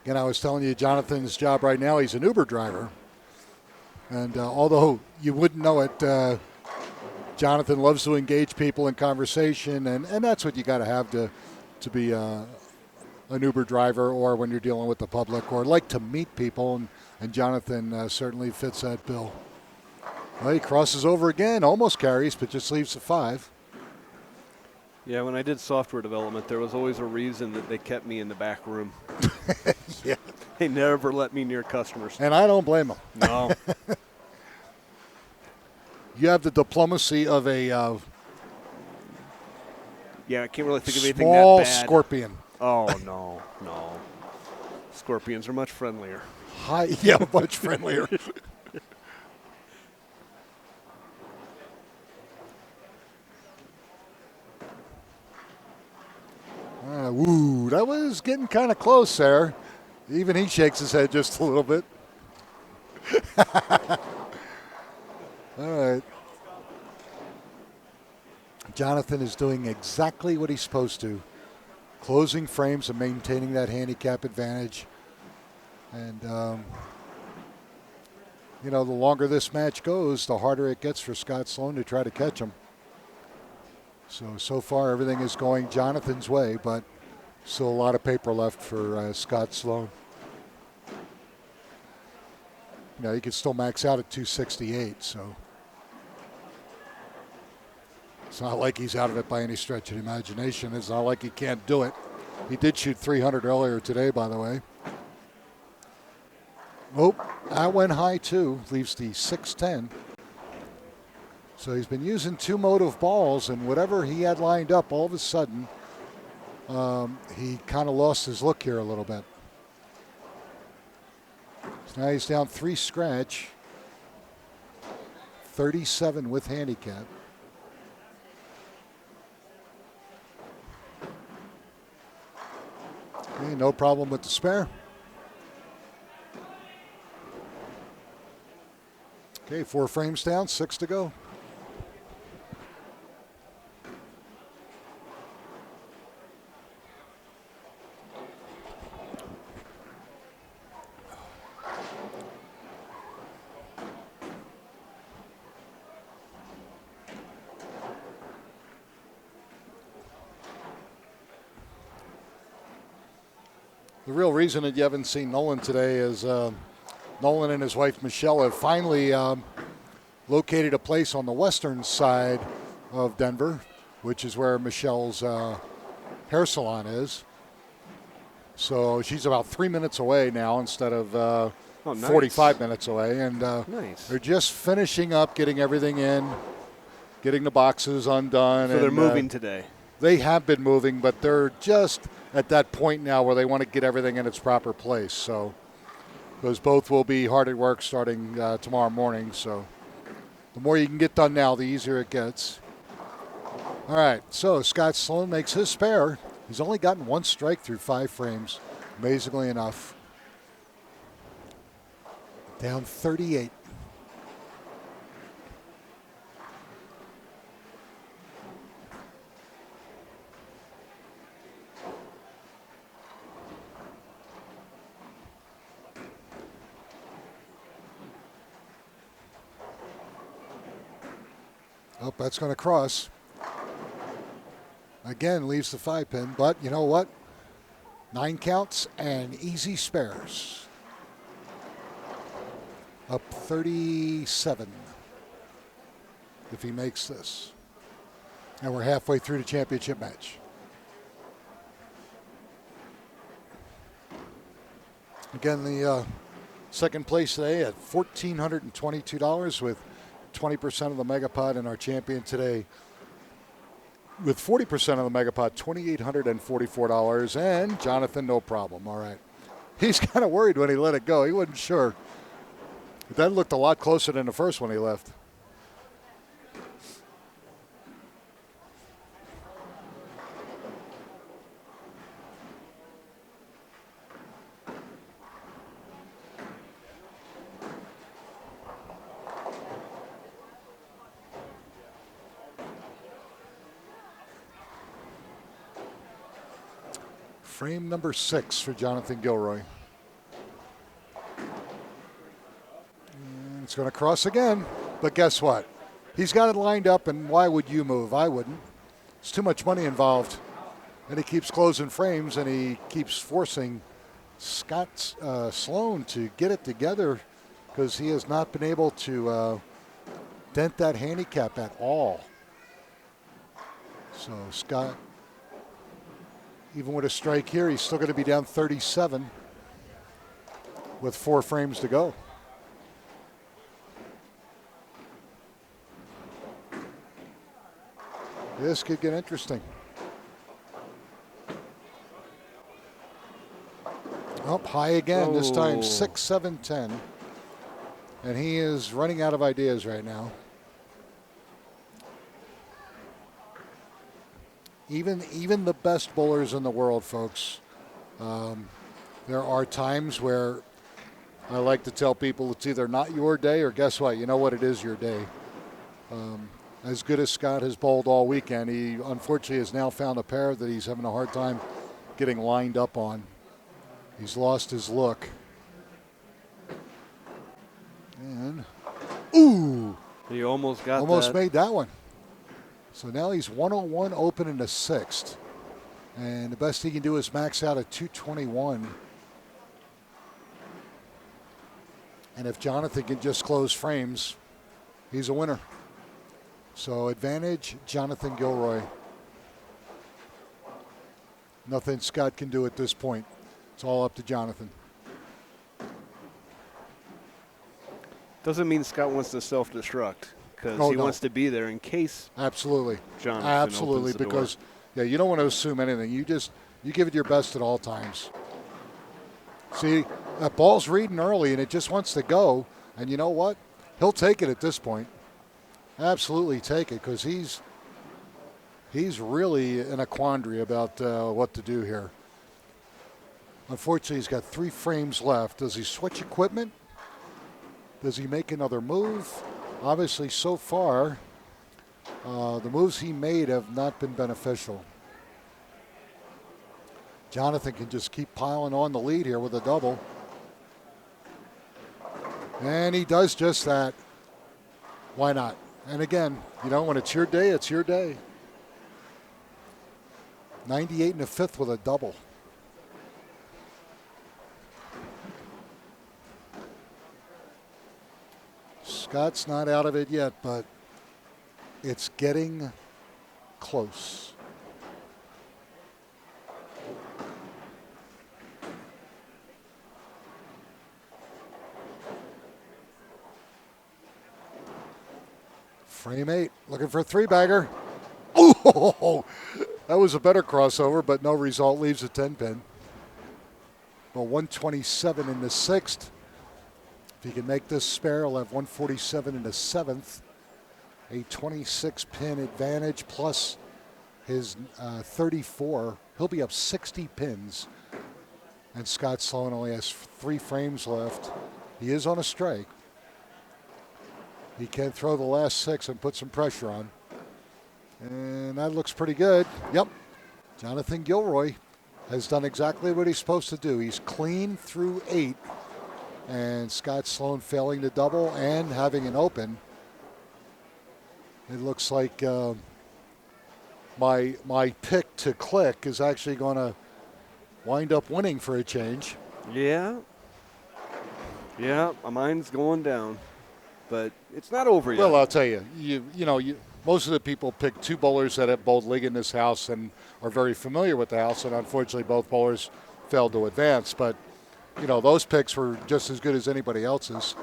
Again, I was telling you, Jonathan's job right now, he's an Uber driver. And although you wouldn't know it, Jonathan loves to engage people in conversation, and that's what you got to have to be an Uber driver, or when you're dealing with the public, or like to meet people, and Jonathan certainly fits that bill. Well, he crosses over again, almost carries, but just leaves the 5. Yeah, when I did software development, there was always a reason that they kept me in the back room. Yeah. They never let me near customers. And I don't blame them. No. You have the diplomacy of a yeah, I can't really think of anything that small bad. scorpion. Oh, no. Scorpions are much friendlier. Yeah, much friendlier. Woo, that was getting kind of close there. Even he shakes his head just a little bit. All right. Jonathan is doing exactly what he's supposed to. Closing frames and maintaining that handicap advantage. And, the longer this match goes, the harder it gets for Scott Sloan to try to catch him. So far everything is going Jonathan's way, but still a lot of paper left for Scott Sloan. He can still max out at 268, so it's not like he's out of it by any stretch of the imagination. It's not like he can't do it. He did shoot 300 earlier today, by the way. Oh, that went high too. Leaves the 610. So he's been using two motive balls, and whatever he had lined up, all of a sudden, he kind of lost his look here a little bit. So now he's down 3 scratch, 37 with handicap. Okay, no problem with the spare. Okay, 4 frames down, 6 to go. The real reason that you haven't seen Nolan today is Nolan and his wife Michelle have finally located a place on the western side of Denver, which is where Michelle's hair salon is. So she's about 3 minutes away now instead of nice. 45 minutes away. And nice. They're just finishing up, getting everything in, getting the boxes undone. So they're moving today. They have been moving, but they're just at that point now where they want to get everything in its proper place. So those both will be hard at work starting tomorrow morning. So the more you can get done now, the easier it gets. All right, so Scott Sloan makes his spare. He's only gotten 1 strike through 5 frames, amazingly enough. Down 38. Oh, that's going to cross. Again, leaves the 5-pin, but you know what? 9 counts and easy spares. Up 37 if he makes this. And we're halfway through the championship match. Again, the second place today at $1,422 with 20% of the Megapod, and our champion today with 40% of the Megapod, $2,844. And Jonathan, no problem. All right. He's kind of worried when he let it go. He wasn't sure. But that looked a lot closer than the first one he left. Frame number 6 for Jonathan Gilroy. And it's going to cross again, but guess what? He's got it lined up, and why would you move? I wouldn't. There's too much money involved. And he keeps closing frames, and he keeps forcing Scott Sloan to get it together because he has not been able to dent that handicap at all. So Scott, even with a strike here, he's still going to be down 37 with 4 frames to go. This could get interesting. Up high again, this time Oh. 6, 7, 10. And he is running out of ideas right now. Even the best bowlers in the world, folks, there are times where I like to tell people it's either not your day or guess what? You know what? It is your day. As good as Scott has bowled all weekend, he unfortunately has now found a pair that he's having a hard time getting lined up on. He's lost his look. And, ooh! He almost got Almost that. made that one. So now he's 101 open in the sixth. And the best he can do is max out at 221. And if Jonathan can just close frames, he's a winner. So advantage, Jonathan Gilroy. Nothing Scott can do at this point. It's all up to Jonathan. Doesn't mean Scott wants to self-destruct because he no. wants to be there in case Absolutely. Jonathan Absolutely, opens the because door. you don't want to assume anything. You give it your best at all times. See, that ball's reading early and it just wants to go. And you know what? He'll take it at this point. Absolutely take it because he's really in a quandary about what to do here. Unfortunately, he's got 3 frames left. Does he switch equipment? Does he make another move? Obviously, so far, the moves he made have not been beneficial. Jonathan can just keep piling on the lead here with a double. And he does just that. Why not? And again, when it's your day, it's your day. 98 in the fifth with a double. Scott's not out of it yet, but it's getting close. Frame 8, looking for a 3-bagger. Oh, that was a better crossover, but no result, leaves a 10-pin. Well, 127 in the sixth. If he can make this spare, he'll have 147 in the seventh. A 26-pin advantage plus his 34. He'll be up 60 pins. And Scott Sloan only has 3 frames left. He is on a strike. He can throw the last 6 and put some pressure on. And that looks pretty good. Yep. Jonathan Gilroy has done exactly what he's supposed to do. He's clean through 8. And Scott Sloan failing to double and having an open. It looks like my pick to click is actually going to wind up winning for a change. Yeah, mine's going down, but it's not over yet. Well, I'll tell you, most of the people pick 2 bowlers that have bowled league in this house and are very familiar with the house, and unfortunately both bowlers failed to advance. But, those picks were just as good as anybody else's.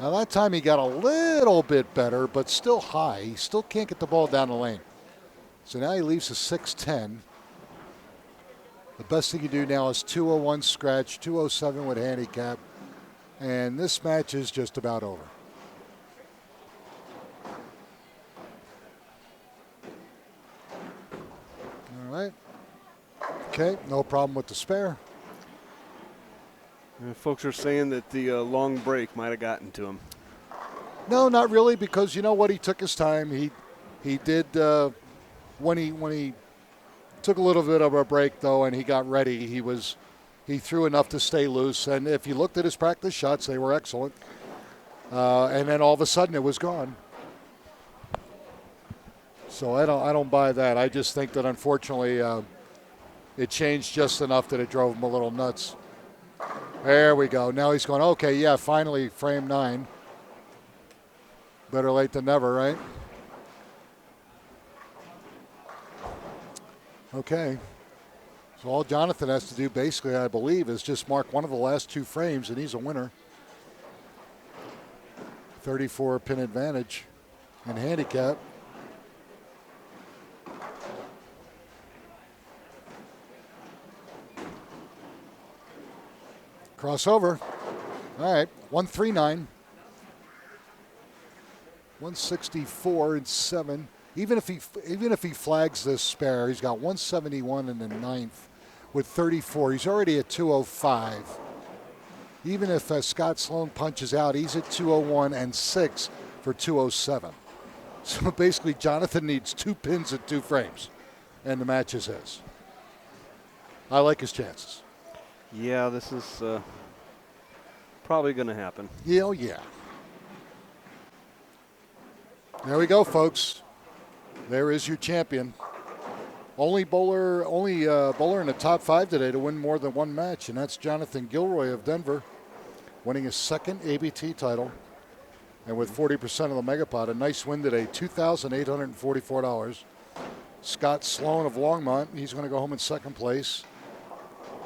Now, that time he got a little bit better, but still high. He still can't get the ball down the lane. So now he leaves a 6-10. The best thing you do now is 201 scratch, 207 with handicap, and this match is just about over. All right. Okay, no problem with the spare. Folks are saying that the long break might have gotten to him. No, not really, because you know what? He took his time. He did when he took a little bit of a break though, and he got ready. He threw enough to stay loose, and if you looked at his practice shots, they were excellent. And then all of a sudden, it was gone. So I don't buy that. I just think that unfortunately, it changed just enough that it drove him a little nuts. There we go. Now he's going, okay, yeah, finally frame 9. Better late than never, right? Okay. So all Jonathan has to do basically, I believe, is just mark one of the last 2 frames, and he's a winner. 34 pin advantage and handicap. Crossover. All right, 139. 164-7. Even if he flags this spare, he's got 171 in the ninth with 34. He's already at 205. Even if Scott Sloan punches out, he's at 201 and 6 for 207. So basically, Jonathan needs 2 pins at 2 frames, and the match is his. I like his chances. Yeah, this is probably going to happen. Yeah, yeah. There we go, folks. There is your champion. Only bowler in the top 5 today to win more than one match, and that's Jonathan Gilroy of Denver, winning his second ABT title, and with 40% of the Megapod. A nice win today, $2,844. Scott Sloan of Longmont, he's going to go home in second place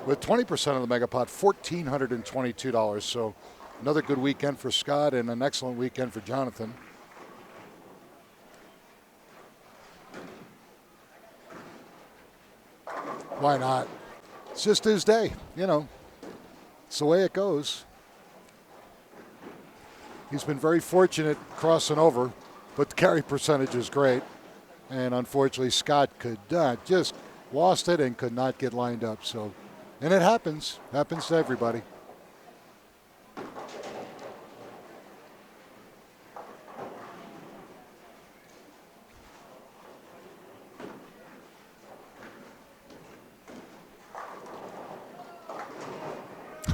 with 20% of the Megapod, $1,422. So another good weekend for Scott and an excellent weekend for Jonathan. Why not? It's just his day, you know. It's the way it goes. He's been very fortunate crossing over, but the carry percentage is great. And unfortunately, Scott could not, just lost it and could not get lined up. So, and it happens to everybody.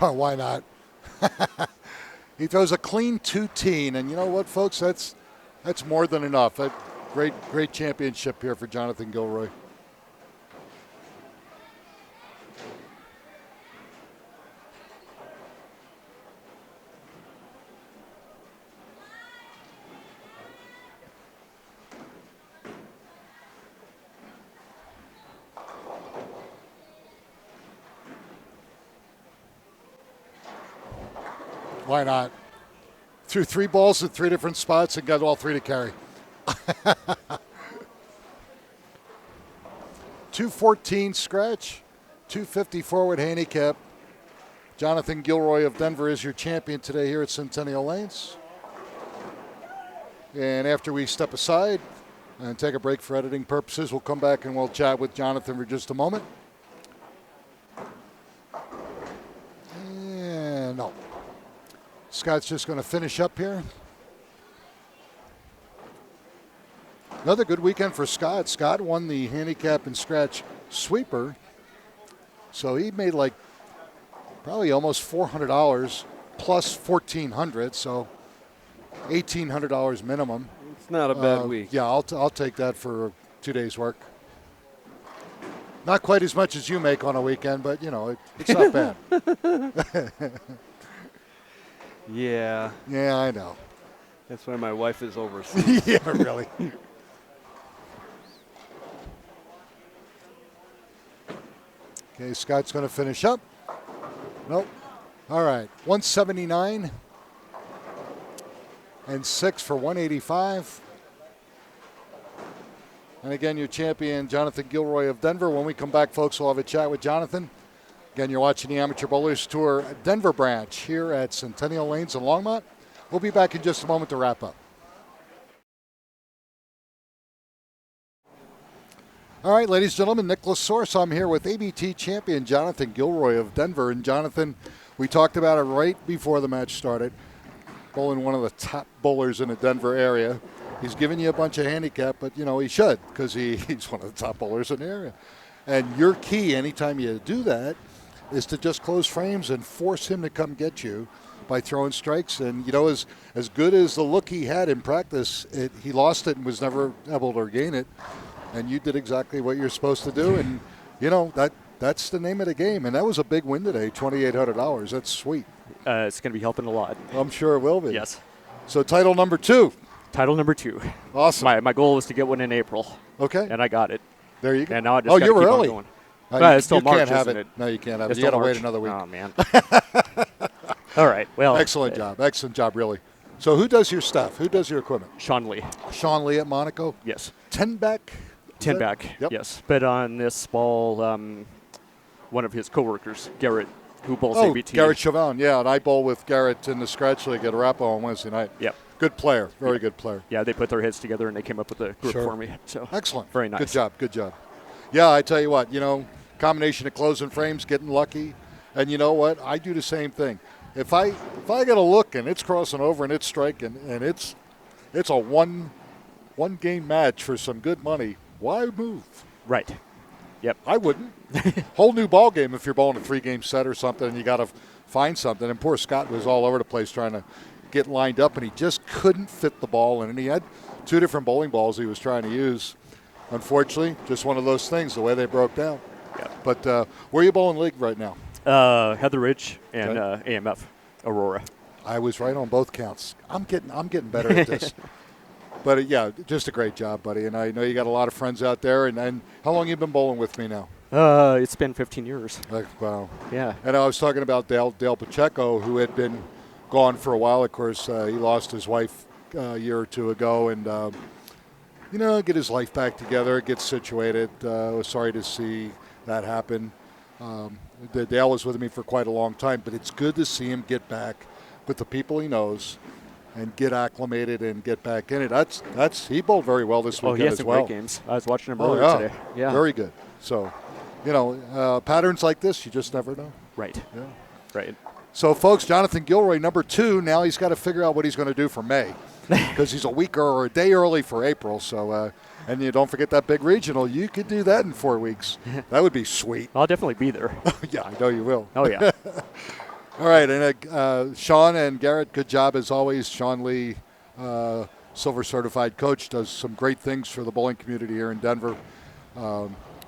Oh, why not? He throws a clean 2-teen, and you know what, folks? That's more than enough. A great championship here for Jonathan Gilroy. Why not? Threw 3 balls at 3 different spots and got all 3 to carry. 214 scratch, 250 forward handicap. Jonathan Gilroy of Denver is your champion today here at Centennial Lanes. And after we step aside and take a break for editing purposes, we'll come back and we'll chat with Jonathan for just a moment. And no. Scott's just going to finish up here. Another good weekend for Scott. Scott won the handicap and scratch sweeper. So he made like probably almost $400 plus $1,400. So $1,800 minimum. It's not a bad week. Yeah, I'll take that for 2 days' work. Not quite as much as you make on a weekend, but you know, it's not bad. Yeah. Yeah, I know. That's why my wife is overseas. Yeah, really. Okay, Scott's going to finish up. Nope. All right, 179 and 6 for 185. And again, your champion, Jonathan Gilroy of Denver. When we come back, folks, we'll have a chat with Jonathan. Again, you're watching the Amateur Bowlers Tour Denver branch here at Centennial Lanes in Longmont. We'll be back in just a moment to wrap up. All right, ladies and gentlemen, Nicholas Source. I'm here with ABT champion Jonathan Gilroy of Denver. And Jonathan, we talked about it right before the match started. Bowling one of the top bowlers in the Denver area. He's giving you a bunch of handicap, but, you know, he should because he's one of the top bowlers in the area. And your key anytime you do that is to just close frames and force him to come get you by throwing strikes. And, you know, as good as the look he had in practice, he lost it and was never able to regain it. And you did exactly what you're supposed to do. And, you know, that's the name of the game. And that was a big win today, $2,800. That's sweet. It's going to be helping a lot. I'm sure it will be. Yes. So title number 2. Title number 2. Awesome. My goal was to get one in April. Okay. And I got it. There you go. And now I just got to keep on going. It's still March, can't have isn't it. No, you can't have it. It's You got to still wait March. another week. Oh, man. All right. Well. Excellent job, really. So who does your stuff? Who does your equipment? Sean Lee. Sean Lee at Monaco? Yes. 10 back? 10 back, Yep. yes. But on this ball, one of his coworkers, Garrett, who bowls Oh, ABT. Garrett Chauvin, yeah, and I bowl with Garrett in the Scratch League at Arapahoe on Wednesday night. Yep. Good player, very good player. Yeah, they put their heads together and they came up with a group Sure. for me. So Excellent. Very nice. Good job. Yeah, I tell you what, combination of closing frames, getting lucky, and you know what? I do the same thing. If I get a look and it's crossing over and it's striking and it's a one game match for some good money, why move? Right. Yep. I wouldn't. Whole new ball game if you're bowling a 3-game set or something and you got to find something. And poor Scott was all over the place trying to get lined up, and he just couldn't fit the ball in. And he had 2 different bowling balls he was trying to use. Unfortunately, just one of those things, the way they broke down. Yep. But where are you bowling league right now? Heather Ridge and AMF Aurora. I was right on both counts. I'm getting better at this. But yeah, just a great job, buddy. And I know you got a lot of friends out there. And how long you been bowling with me now? It's been 15 years. Wow. Yeah. And I was talking about Dale Pacheco, who had been gone for a while. Of course, he lost his wife a year or 2 ago, and get his life back together, get situated. I was sorry to see that happen. Dale was with me for quite a long time, but it's good to see him get back with the people he knows and get acclimated and get back in it. He bowled very well this weekend he has as some well. great games. I was watching him earlier today. Yeah. Very good. So, patterns like this, you just never know. Right. Yeah. Right. So, folks, Jonathan Gilroy, number 2. Now he's got to figure out what he's going to do for May because he's a week or a day early for April. So, and you don't forget that big regional. You could do that in 4 weeks. That would be sweet. I'll definitely be there. Yeah, I know you will. Oh, yeah. All right, and Sean and Garrett, good job as always. Sean Lee, Silver Certified Coach, does some great things for the bowling community here in Denver.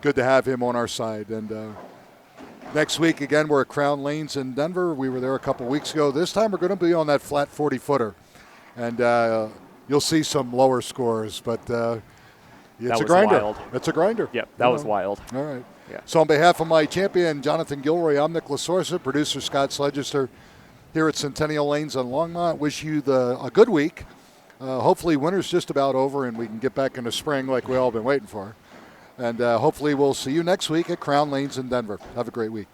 Good to have him on our side. And next week, again, we're at Crown Lanes in Denver. We were there a couple weeks ago. This time we're going to be on that flat 40-footer. And you'll see some lower scores, but it's a grinder. Wild. It's a grinder. Yep, that was wild. All right. Yeah. So on behalf of my champion, Jonathan Gilroy, I'm Nick LaSorsa, producer Scott Sledgester here at Centennial Lanes on Longmont. Wish you a good week. Hopefully winter's just about over and we can get back into spring like we all been waiting for. And hopefully we'll see you next week at Crown Lanes in Denver. Have a great week.